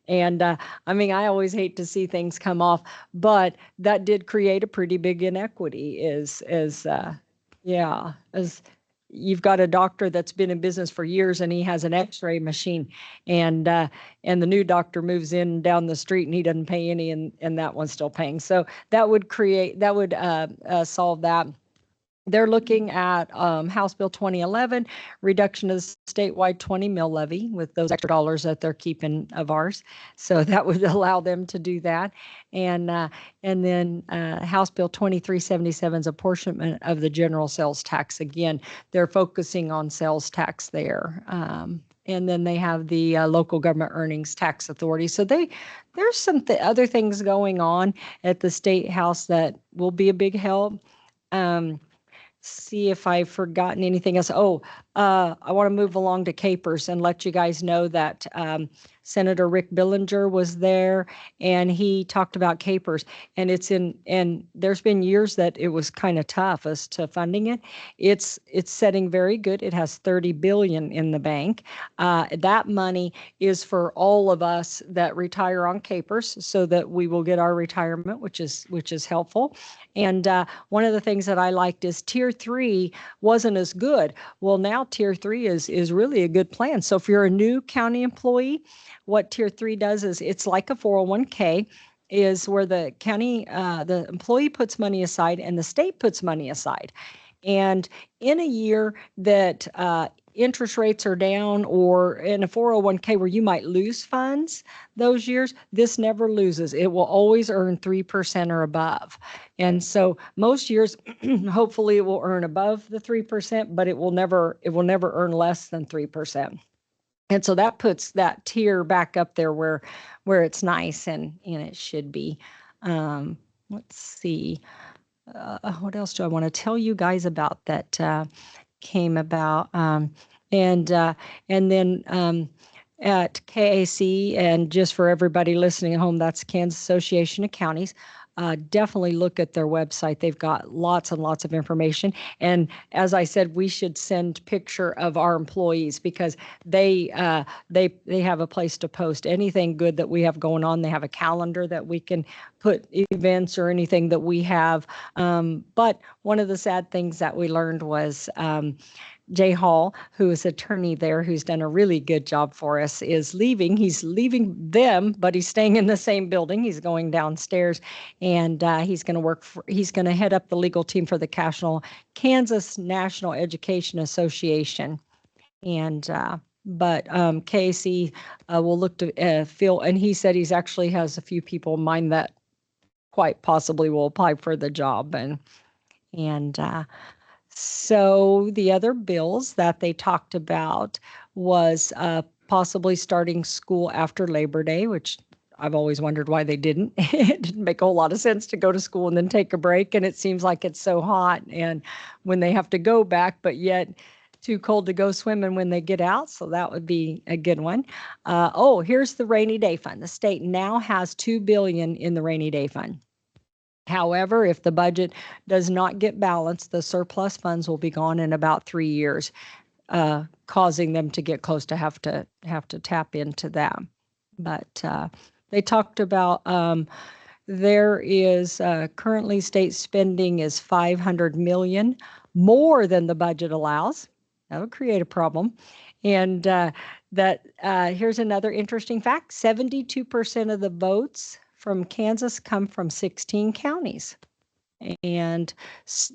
And I mean, I always hate to see things come off, but that did create a pretty big inequity. you've got a doctor that's been in business for years and he has an x-ray machine and the new doctor moves in down the street and he doesn't pay any and that one's still paying. So that would solve that. They're looking at House Bill 2011, reduction of the statewide 20 mil levy with those extra dollars that they're keeping of ours. So that would allow them to do that. And then House Bill 2377's apportionment of the general sales tax. Again, they're focusing on sales tax there. And then they have the local government earnings tax authority. So there's some other things going on at the state house that will be a big help. See if I've forgotten anything else. I want to move along to capers and let you guys know that Senator Rick Billinger was there and he talked about capers, and and there's been years that it was kind of tough as to funding it. It's setting very good. It has 30 billion in the bank. That money is for all of us that retire on capers so that we will get our retirement, which is helpful. And one of the things that I liked is Tier 3 wasn't as good. Well, now Tier 3 is really a good plan. So if you're a new county employee, what Tier 3 does is it's like a 401k, is where the county, the employee puts money aside and the state puts money aside. And in a year that interest rates are down, or in a 401k where you might lose funds those years, this never loses. It will always earn 3% or above. And so most years, hopefully it will earn above the 3%, but it will never earn less than 3%. And so that puts that tier back up there where it's nice and it should be. Let's see. What else do I want to tell you guys about that came about? And then at KAC, and just for everybody listening at home, that's Kansas Association of Counties. Definitely look at their website. They've got lots and lots of information. And as I said, we should send picture of our employees because they have a place to post anything good that we have going on. They have a calendar that we can put events or anything that we have. But one of the sad things that we learned was Jay Hall, who is attorney there, who's done a really good job for us, is leaving. He's leaving them, but he's staying in the same building. He's going downstairs, and he's going to head up the legal team for the Kansas National Education Association. And but KAC will look to Phil, and he said he's actually has a few people in mind that quite possibly will apply for the job, and so the other bills that they talked about was possibly starting school after Labor Day, which I've always wondered why they didn't. It didn't make a whole lot of sense to go to school and then take a break. And it seems like it's so hot and when they have to go back, but yet too cold to go swimming when they get out. So that would be a good one. Here's the rainy day fund. The state now has $2 billion in the rainy day fund. However, if the budget does not get balanced, the surplus funds will be gone in about 3 years, causing them to get close to have to tap into that. But they talked about there is currently state spending is $500 million more than the budget allows. That would create a problem. And here's another interesting fact: 72% of the votes from Kansas come from 16 counties. And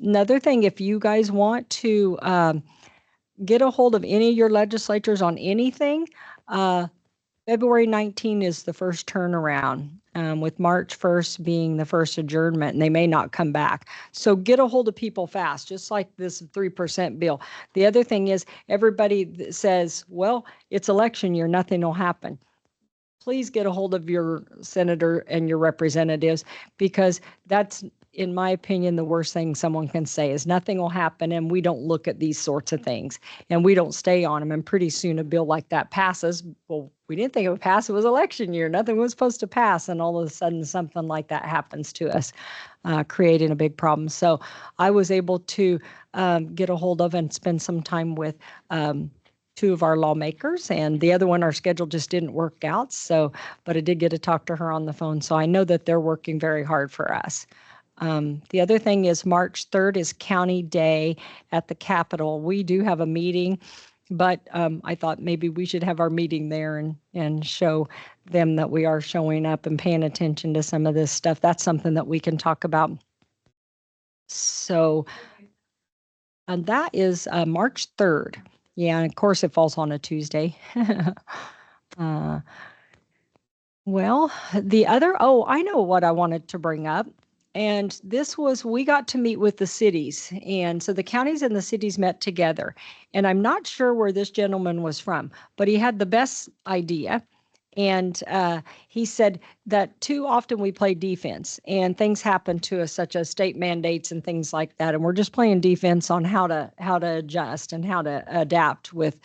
another thing, if you guys want to get a hold of any of your legislators on anything, February 19 is the first turnaround, with March 1st being the first adjournment, and they may not come back. So get a hold of people fast, just like this 3% bill. The other thing is everybody says, well, it's election year, nothing will happen. Please get a hold of your senator and your representatives, because that's, in my opinion, the worst thing someone can say is nothing will happen, and we don't look at these sorts of things and we don't stay on them. And pretty soon a bill like that passes. Well, we didn't think it would pass. It was election year. Nothing was supposed to pass. And all of a sudden something like that happens to us, creating a big problem. So I was able to get a hold of and spend some time with two of our lawmakers, and the other one, our schedule just didn't work out. So, but I did get to talk to her on the phone. So I know that they're working very hard for us. The other thing is March 3rd is County Day at the Capitol. We do have a meeting, but I thought maybe we should have our meeting there and show them that we are showing up and paying attention to some of this stuff. That's something that we can talk about. So, and that is March 3rd. Yeah, and of course it falls on a Tuesday. Well, I know what I wanted to bring up. And this was, we got to meet with the cities. And so the counties and the cities met together. And I'm not sure where this gentleman was from, but he had the best idea. And he said that too often we play defense and things happen to us, such as state mandates and things like that. And we're just playing defense on how to adjust and how to adapt with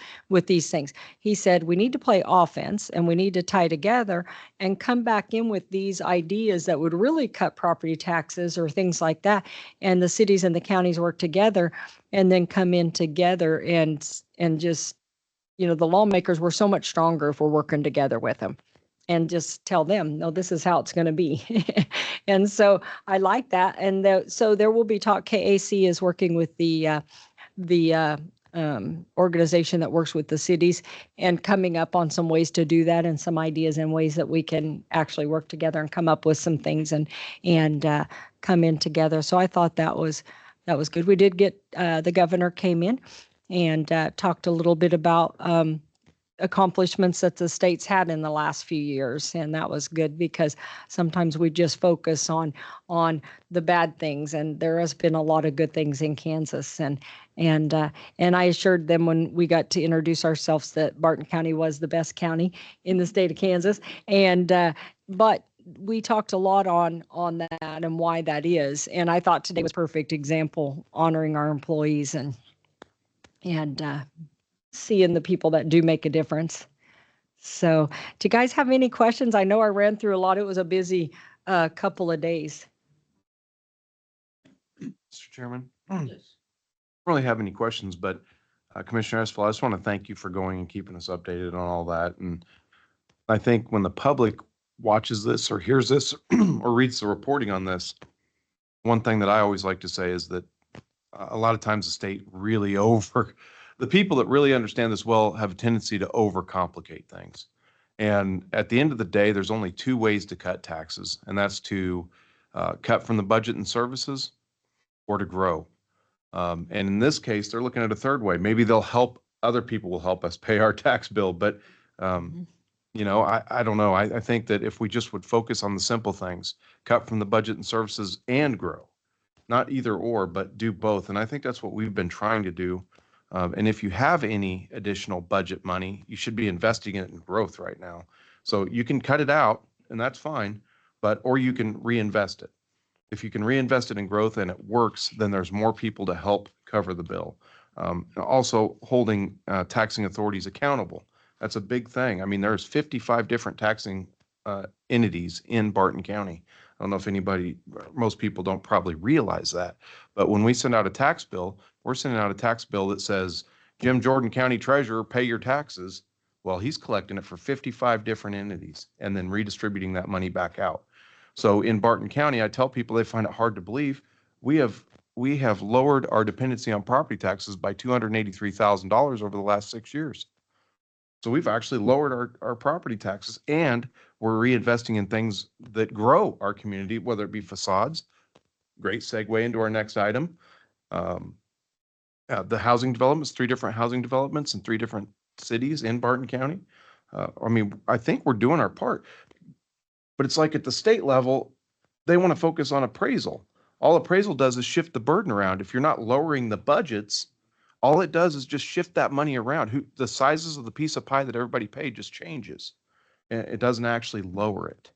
these things. He said we need to play offense and we need to tie together and come back in with these ideas that would really cut property taxes or things like that. And the cities and the counties work together and then come in together and just, the lawmakers were so much stronger if we're working together with them and just tell them, no, this is how it's going to be. And so I like that. And so there will be talk. KAC is working with the organization that works with the cities and coming up on some ways to do that and some ideas and ways that we can actually work together and come up with some things and come in together. So I thought that was good. We did get, the governor came in and talked a little bit about accomplishments that the state's had in the last few years. And that was good because sometimes we just focus on the bad things. And there has been a lot of good things in Kansas. And I assured them when we got to introduce ourselves that Barton County was the best county in the state of Kansas. And but we talked a lot on that and why that is. And I thought today was a perfect example, honoring our employees and seeing the people that do make a difference. So do you guys have any questions? I know I ran through a lot. It was a busy couple of days. Mr. Chairman, I don't really have any questions, but Commissioner Esfel, I just want to thank you for going and keeping us updated on all that. And I think when the public watches this or hears this or reads the reporting on this, one thing that I always like to say is that a lot of times the state really the people that really understand this well have a tendency to overcomplicate things. And at the end of the day, there's only two ways to cut taxes, and that's to cut from the budget and services or to grow. And in this case, they're looking at a third way. Maybe other people will help us pay our tax bill. But, I don't know. I think that if we just would focus on the simple things, cut from the budget and services and grow, not either or, but do both. And I think that's what we've been trying to do. And if you have any additional budget money, you should be investing it in growth right now. So you can cut it out and that's fine, or you can reinvest it. If you can reinvest it in growth and it works, then there's more people to help cover the bill. Also holding taxing authorities accountable. That's a big thing. I mean, there's 55 different taxing entities in Barton County. I don't know if most people don't probably realize that, but when we send out a tax bill, we're sending out a tax bill that says, Jim Jordan County Treasurer, pay your taxes. Well, he's collecting it for 55 different entities and then redistributing that money back out. So in Barton County, I tell people they find it hard to believe we have lowered our dependency on property taxes by $283,000 over the last 6 years. So we've actually lowered our property taxes and we're reinvesting in things that grow our community, whether it be facades. Great segue into our next item. The housing developments, 3 different housing developments in 3 different cities in Barton County. I think we're doing our part, but it's like at the state level, they want to focus on appraisal. All appraisal does is shift the burden around. If you're not lowering the budgets, all it does is just shift that money around. The sizes of the piece of pie that everybody paid just changes. It doesn't actually lower it.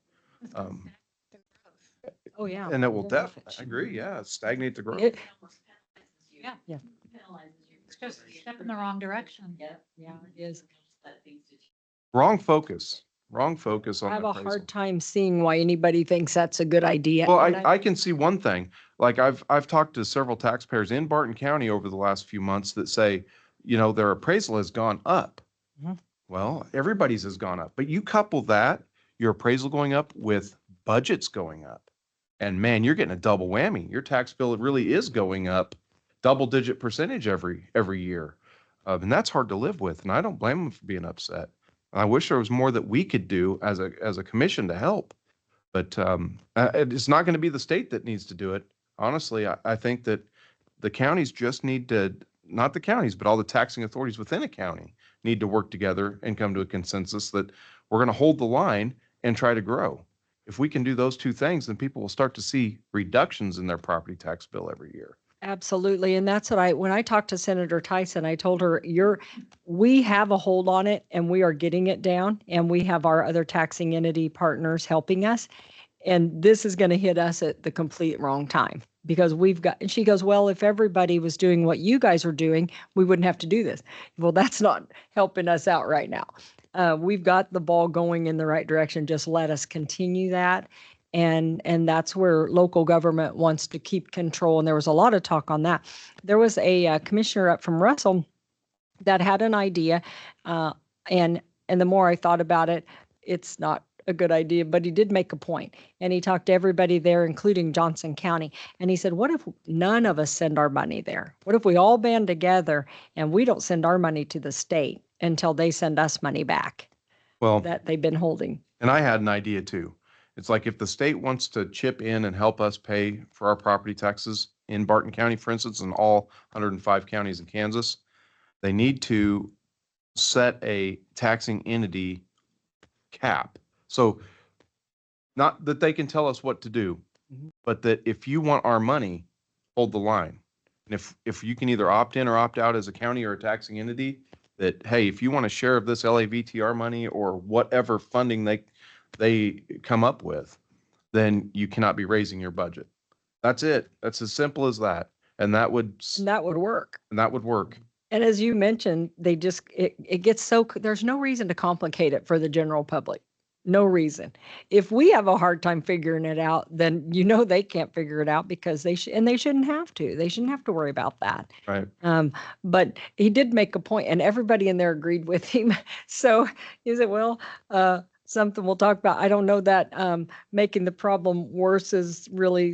Oh, yeah. And it will definitely, I agree, yeah, stagnate the growth. Yeah. Yeah. It's just a step in the wrong direction. Yep. Yeah, it is. Wrong focus on I have a appraisal. hard time seeing why anybody thinks that's a good idea. Well, And I can see one thing, like I've talked to several taxpayers in Barton County over the last few months that say, their appraisal has gone up. Mhm. Well, everybody's has gone up, but you couple that, your appraisal going up with budgets going up. And man, you're getting a double whammy. Your tax bill really is going up double-digit percentage every year. And that's hard to live with. And I don't blame them for being upset. I wish there was more that we could do as a commission to help. But it's not going to be the state that needs to do it. Honestly, I think that the counties just need to, not the counties, but all the taxing authorities within a county need to work together and come to a consensus that we're going to hold the line and try to grow. If we can do those two things, then people will start to see reductions in their property tax bill every year. Absolutely. And that's what when I talked to Senator Tyson, I told her, we have a hold on it and we are getting it down, and we have our other taxing entity partners helping us. And this is going to hit us at the complete wrong time because and she goes, well, if everybody was doing what you guys are doing, we wouldn't have to do this. Well, that's not helping us out right now. We've got the ball going in the right direction. Just let us continue that. And that's where local government wants to keep control. And there was a lot of talk on that. There was a commissioner up from Russell that had an idea. And the more I thought about it, it's not a good idea, but he did make a point. And he talked to everybody there, including Johnson County. And he said, what if none of us send our money there? What if we all band together and we don't send our money to the state until they send us money back? Well, that they've been holding. And I had an idea too. It's like if the state wants to chip in and help us pay for our property taxes in Barton County, for instance, and all 105 counties in Kansas, they need to set a taxing entity cap. So not that they can tell us what to do, but that if you want our money, hold the line. And if you can either opt in or opt out as a county or a taxing entity, that, hey, if you want a share of this LAVTR money or whatever funding they come up with, then you cannot be raising your budget. That's it. That's as simple as that. And that would work. And that would work. And as you mentioned, it gets there's no reason to complicate it for the general public. No reason. If we have a hard time figuring it out, then they can't figure it out because they shouldn't have to. They shouldn't have to worry about that. Right. But he did make a point, and everybody in there agreed with him. So he said, well, something we'll talk about. I don't know that making the problem worse is really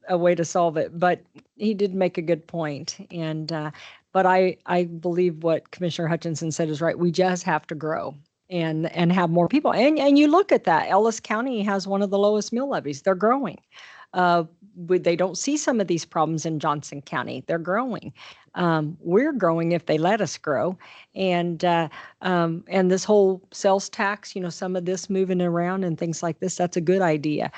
a way to solve it, but he did make a good point. And but I believe what Commissioner Hutchinson said is right. We just have to grow and have more people. And you look at that. Ellis County has one of the lowest mill levies. They're growing. They don't see some of these problems in Johnson County. They're growing. We're growing if they let us grow. And this whole sales tax, some of this moving around and things like this, that's a good idea.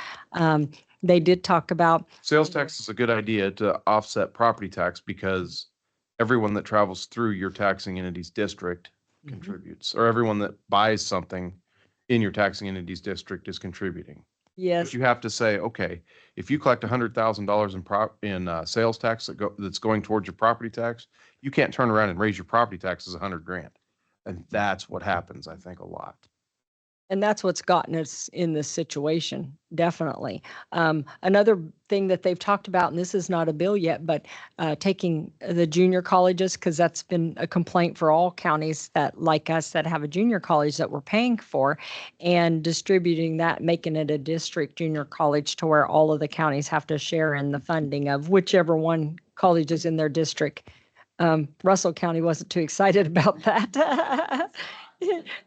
They did talk about sales tax is a good idea to offset property tax because everyone that travels through your taxing entity's district contributes, or everyone that buys something in your taxing entity's district is contributing. Yes. But you have to say, okay, if you collect $100,000 in sales tax that's going towards your property tax, you can't turn around and raise your property taxes $100,000. And that's what happens, I think, a lot. And that's what's gotten us in this situation, definitely. Another thing that they've talked about, and this is not a bill yet, but taking the junior colleges, because that's been a complaint for all counties that, like us, that have a junior college that we're paying for, and distributing that, making it a district junior college to where all of the counties have to share in the funding of whichever one college is in their district. Russell County wasn't too excited about that.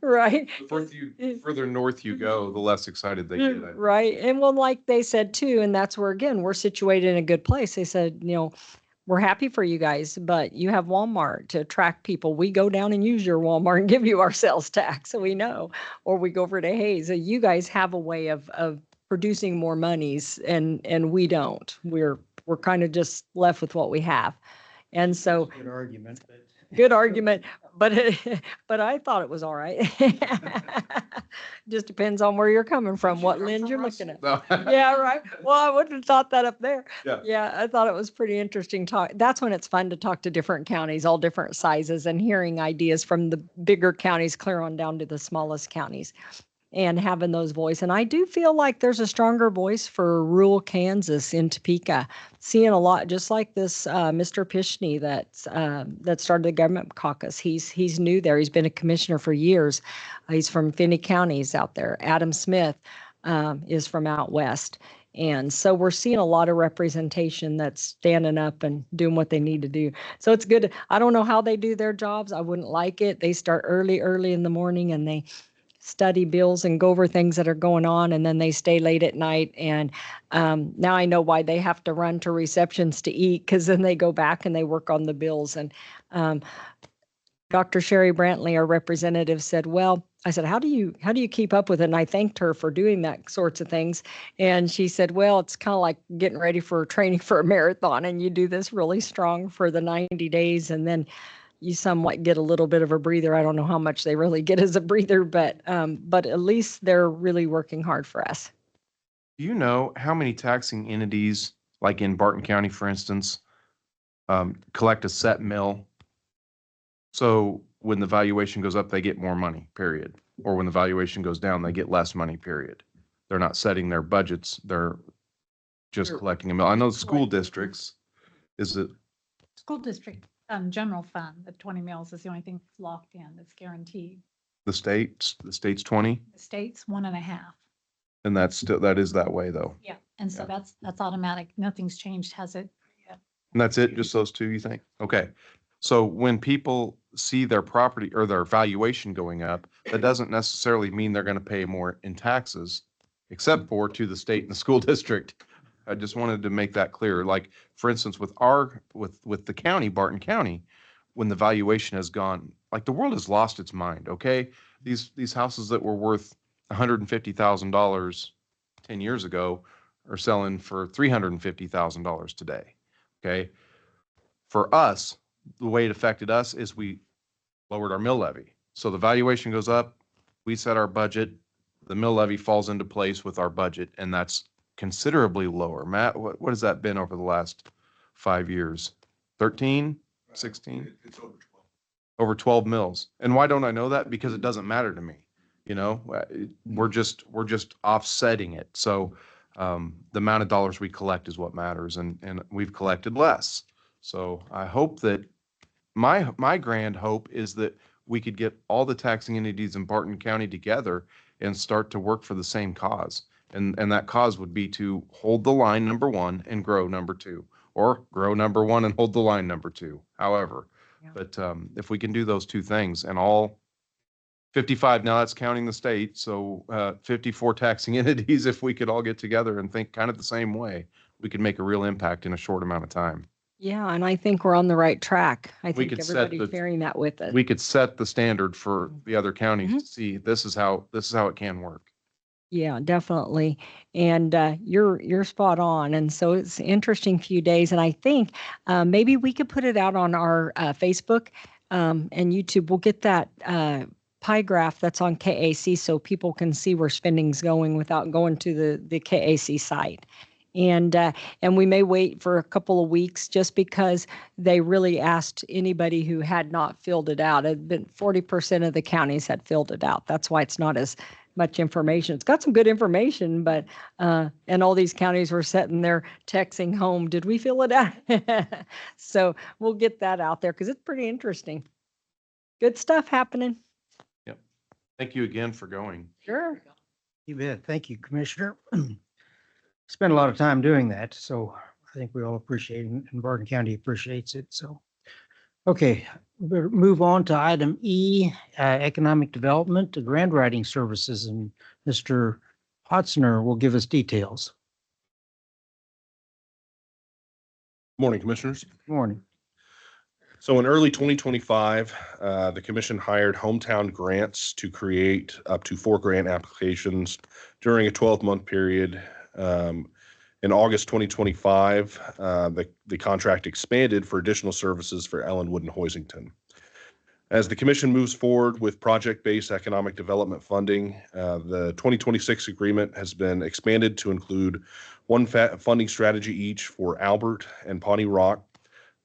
Right. The further north you go, the less excited they get. Right. And well, like they said too, and that's where, again, we're situated in a good place. They said, we're happy for you guys, but you have Walmart to attract people. We go down and use your Walmart and give you our sales tax, so we know. Or we go over to Hayes. So you guys have a way of producing more monies, and we don't. We're kind of just left with what we have. And so Good argument. Good argument, but I thought it was all right. Just depends on where you're coming from, what lens you're looking at. No. Yeah, right. Well, I wouldn't have thought that up there. Yeah. Yeah, I thought it was pretty interesting talk. That's when it's fun to talk to different counties, all different sizes, and hearing ideas from the bigger counties clear on down to the smallest counties, and having those voice. And I do feel like there's a stronger voice for rural Kansas in Topeka. Seeing a lot, just like this Mr. Pishney that started the government caucus. He's new there. He's been a commissioner for years. He's from Finney Counties out there. Adam Smith is from out west. And so we're seeing a lot of representation that's standing up and doing what they need to do. So it's good. I don't know how they do their jobs. I wouldn't like it. They start early in the morning and they study bills and go over things that are going on, and then they stay late at night. And now I know why they have to run to receptions to eat, because then they go back and they work on the bills. And Dr. Sherry Brantley, our representative, said, well, I said, how do you keep up with it? And I thanked her for doing that sorts of things. And she said, well, it's kind of like getting ready for training for a marathon, and you do this really strong for the 90 days, and then you somewhat get a little bit of a breather. I don't know how much they really get as a breather, but at least they're really working hard for us. Do you know how many taxing entities, like in Barton County, for instance, collect a set mill? So when the valuation goes up, they get more money, period. Or when the valuation goes down, they get less money, period. They're not setting their budgets. They're just collecting a mill. I know school districts, is it, School district, general fund, the 20 mills is the only thing that's locked in, that's guaranteed. the state's 20? The state's 1.5. And that's still, that is that way though. Yeah. And so Yeah. that's automatic. Nothing's changed, has it? And that's it, just those two, you think? Okay. So when people see their property or their valuation going up, that doesn't necessarily mean they're going to pay more in taxes, except for to the state and the school district. I just wanted to make that clear. Like, for instance, with the county, Barton County, when the valuation has gone, like the world has lost its mind, okay? These houses that were worth $150,000 10 years ago are selling for $350,000 today. Okay. For us, the way it affected us is we lowered our mill levy. So the valuation goes up, we set our budget, the mill levy falls into place with our budget, and that's considerably lower. Matt, what has that been over the last 5 years? 13, 16? It's over 12. Over 12 mills. And why don't I know that? Because it doesn't matter to me. You know, we're just offsetting it. So the amount of dollars we collect is what matters, and we've collected less. So I hope that my grand hope is that we could get all the taxing entities in Barton County together and start to work for the same cause. And that cause would be to hold the line, number one, and grow, number two, or grow, number one, and hold the line, number two, however. Yeah. But if we can do those two things, and all 55, now that's counting the state, so 54 taxing entities, if we could all get together and think kind of the same way, we could make a real impact in a short amount of time. Yeah, and I think we're on the right track. I We think could set everybody's the- sharing that with us. We could set the standard for the other counties Mhm. to see this is how it can work. Yeah, definitely. And you're spot on. And so it's an interesting few days. And I think maybe we could put it out on our Facebook and YouTube. We'll get that pie graph that's on KAC so people can see where spending's going without going to the KAC site. And we may wait for a couple of weeks just because they really asked anybody who had not filled it out. It had been 40% of the counties had filled it out. That's why it's not as much information. It's got some good information, but and all these counties were sitting there texting home, did we fill it out? So we'll get that out there because it's pretty interesting. Good stuff happening. Yep. Thank you again for going. Sure. You bet. Thank you, Commissioner. Spent a lot of time doing that, so I think we all appreciate it, and Barton County appreciates it, so. Okay, we'll move on to item E, economic development, grant writing services, and Mr. Hotzner will give us details. Morning, Commissioners. Good morning. So in early 2025, the commission hired Hometown Grants to create up to 4 grant applications during a 12-month period. In August 2025, the contract expanded for additional services for Ellenwood and Hoisington. As the commission moves forward with project-based economic development funding, the 2026 agreement has been expanded to include one funding strategy each for Albert and Pawnee Rock,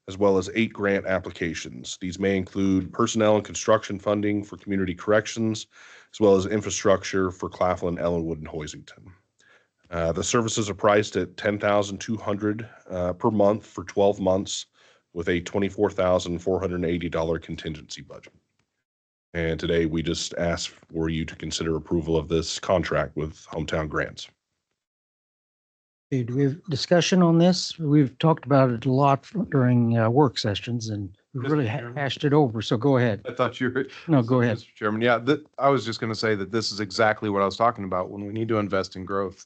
as well as 8 grant applications. These may include personnel and construction funding for community corrections, as well as infrastructure for Claflin, Ellenwood, and Hoisington. The services are priced at $10,200 per month for 12 months with a $24,480 contingency budget. And today we just ask for you to consider approval of this contract with Hometown Grants. Okay, do we have discussion on this? We've talked about it a lot during work sessions and we've Mr. really Chairman? hashed it over. So go ahead. I thought you were. No, go ahead. Mr. Chairman, yeah, I was just going to say that this is exactly what I was talking about when we need to invest in growth.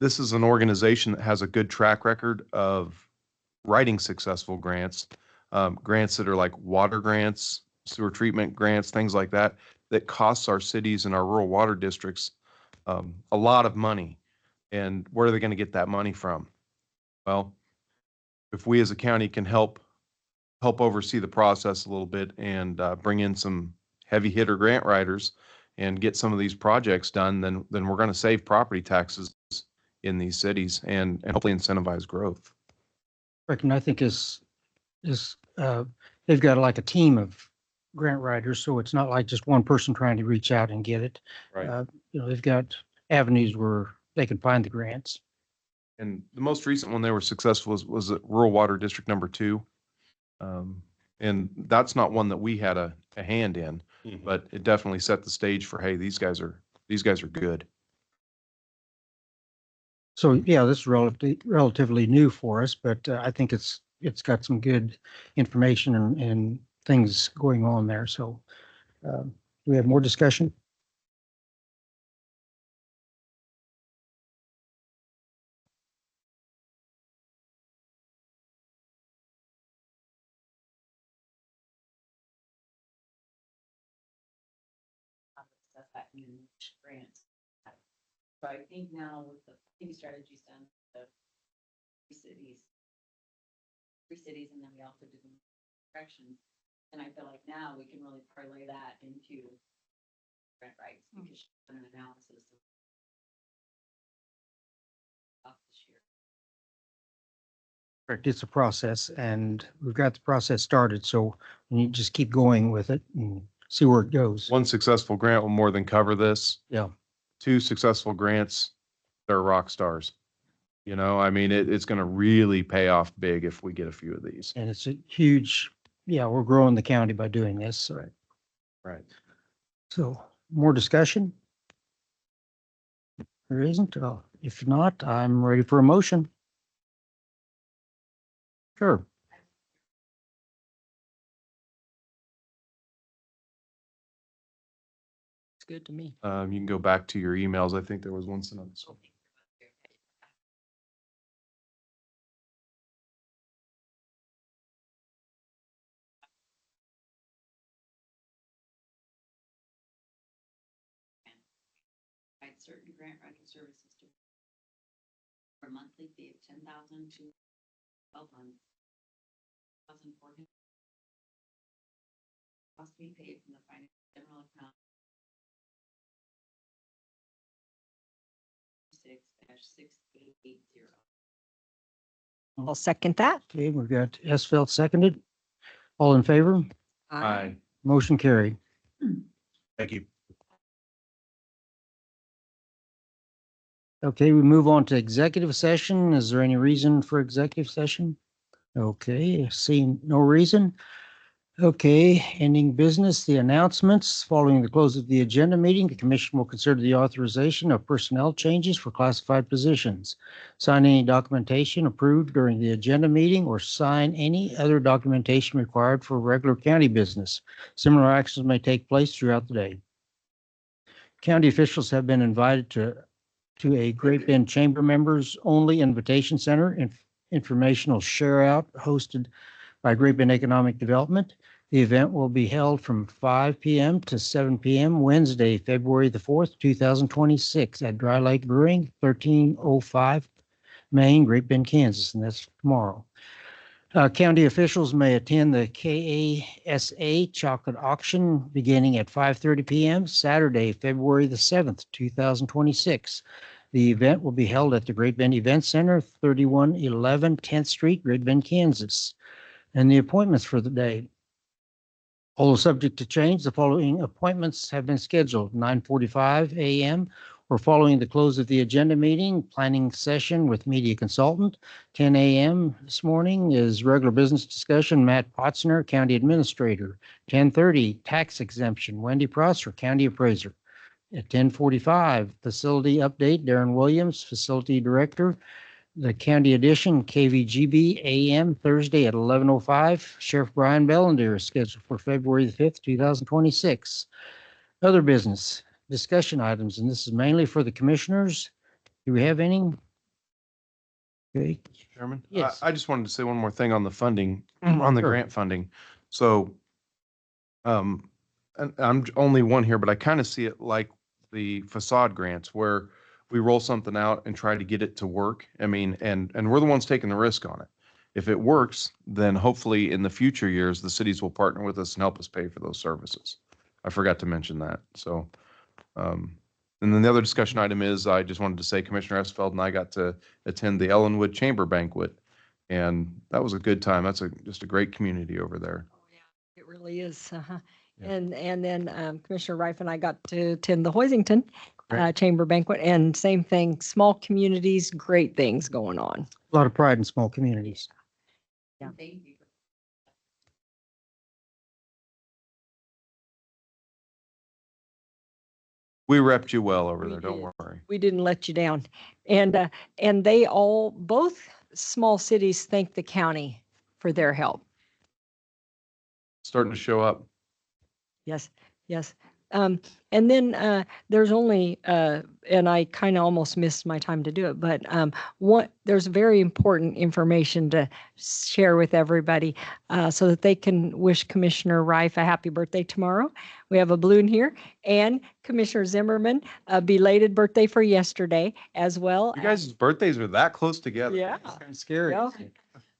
This is an organization that has a good track record of writing successful grants, grants that are like water grants, sewer treatment grants, things like that, that costs our cities and our rural water districts a lot of money. And where are they going to get that money from? Well, if we as a county can help oversee the process a little bit and bring in some heavy hitter grant writers and get some of these projects done, then we're going to save property taxes in these cities and hopefully incentivize growth. Rick, and I think they've got like a team of grant writers, so it's not like just one person trying to reach out and get it. Right. They've got avenues where they can find the grants. And the most recent one they were successful was at Rural Water District number 2. And that's not one that we had a hand in, but it definitely set the stage for, hey, these guys are good. So yeah, this is relatively new for us, but I think it's got some good information and things going on there. So do we have more discussion? That's that new grant. So I think now with the planning strategies done, the three cities, and then we also did the corrections. And I feel like now we can really parlay that into grant rights because she's done an analysis of this year. Correct. It's a process and we've got the process started. So we need to just keep going with it and see where it goes. One successful grant will more than cover this. Yeah. 2 successful grants, they're rock stars. You know, I mean, it's going to really pay off big if we get a few of these. And it's a huge, we're growing the county by doing this. Right. Right. So more discussion? There isn't. If not, I'm ready for a motion. Sure. It's good to me. You can go back to your emails. I think there was one sent out. Provide certain grant writing services to for a monthly fee of 10,000 to 12 months. 1,400 cost to be paid from the finance general account 6-6880. I'll second that. Okay, we've got Esfeld seconded. All in favor? Aye. Motion carried. Thank you. Okay, we move on to executive session. Is there any reason for executive session? Okay, seeing no reason. Okay, ending business, the announcements. Following the close of the agenda meeting, the commission will consider the authorization of personnel changes for classified positions. Sign any documentation approved during the agenda meeting or sign any other documentation required for regular county business. Similar actions may take place throughout the day. County officials have been invited to a Great Bend Chamber members only invitation center informational share out hosted by Great Bend Economic Development. The event will be held from 5 p.m. to 7 p.m. Wednesday, February the 4th, 2026 at Dry Lake Brewing, 1305 Main, Great Bend, Kansas, and that's tomorrow. County officials may attend the KASA chocolate auction beginning at 5:30 p.m. Saturday, February the 7th, 2026. The event will be held at the Great Bend Event Center, 3111 10th Street, Great Bend, Kansas. And the appointments for the day. Although subject to change, the following appointments have been scheduled: 9:45 a.m. or following the close of the agenda meeting, planning session with media consultant. 10 a.m. this morning is regular business discussion, Matt Potzner, County Administrator. 10:30, tax exemption, Wendy Prosser, County Appraiser. At 10:45, facility update, Darren Williams, Facility Director. The county edition, KVGB AM, Thursday at 11:05. Sheriff Brian Bellender is scheduled for February the 5th, 2026. Other business, discussion items, and this is mainly for the commissioners. Do we have any? Okay. Chairman? Yes. I just wanted to say one more thing on the funding, on the Sure. grant funding. So, and I'm only one here, but I kind of see it like the facade grants where we roll something out and try to get it to work. I mean, and we're the ones taking the risk on it. If it works, then hopefully in the future years, the cities will partner with us and help us pay for those services. I forgot to mention that. So, and then the other discussion item is, I just wanted to say Commissioner Esfeld and I got to attend the Ellenwood Chamber Banquet, and that was a good time. That's just a great community over there. It really is. Yeah. And then Commissioner Rife and I got to attend the Hoisington Great. Chamber Banquet, and same thing, small communities, great things going on. A lot of pride in small communities. Yeah. Thank you. We repped you well over We there, don't did. worry. We didn't let you down. And they all, both small cities thank the county for their help. Starting to show up. Yes, yes. And then there's only, and I kind of almost missed my time to do it, but there's very important information to share with everybody so that they can wish Commissioner Rife a happy birthday tomorrow. We have a balloon here, and Commissioner Zimmerman, a belated birthday for yesterday as well. You guys' birthdays are that close together. Yeah. Kind of scary. Yeah.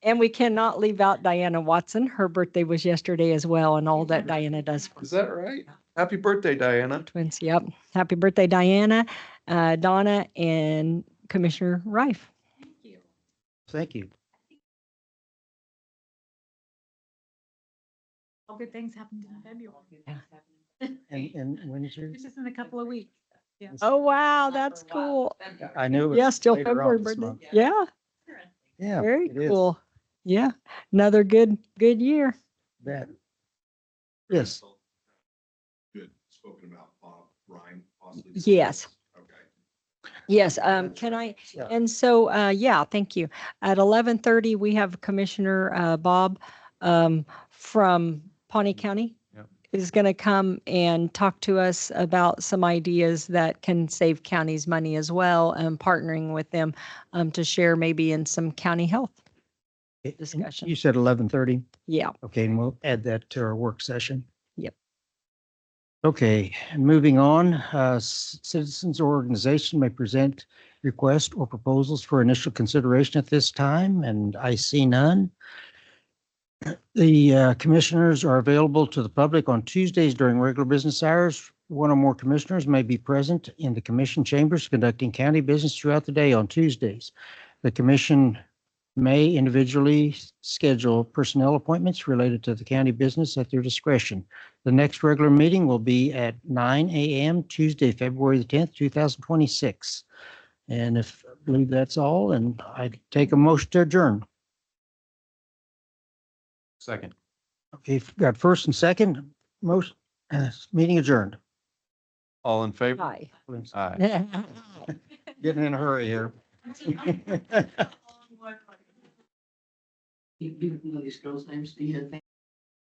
And we cannot leave out Diana Watson. Her birthday was yesterday as well, and all that Diana does for Is that right? Happy birthday, Diana. twins. Yep. Happy birthday, Diana, Donna, and Commissioner Rife. Thank you. All good things happen in February. And when is yours? This is in a couple of weeks. Yes. Oh, wow. That's cool. I knew. it Yeah, was still later on February this birthday. month. Yeah. Yeah. Very it is. cool. Yeah. Another good year. Bet. Yes. Good, spoken about Bob Ryan, possibly. Yes. Okay. Yes, can I, Yeah. and so, yeah, thank you. At 11:30, we have Commissioner Bob from Pawnee County Yep. is going to come and talk to us about some ideas that can save counties money as well, and partnering with them to share maybe in some county health. Discussion. You said 11:30. Yeah. Okay, and we'll add that to our work session. Yep. Okay, and moving on, citizens or organization may present requests or proposals for initial consideration at this time, and I see none. The commissioners are available to the public on Tuesdays during regular business hours. One or more commissioners may be present in the commission chambers conducting county business throughout the day on Tuesdays. The commission may individually schedule personnel appointments related to the county business at their discretion. The next regular meeting will be at 9 a.m. Tuesday, February the 10th, 2026. And if I believe that's all, and I take a motion to adjourn. Second. Okay, got first and second, most, meeting adjourned. All in favor? Hi. Aye. Getting in a hurry here. You know these girls' names, do you think?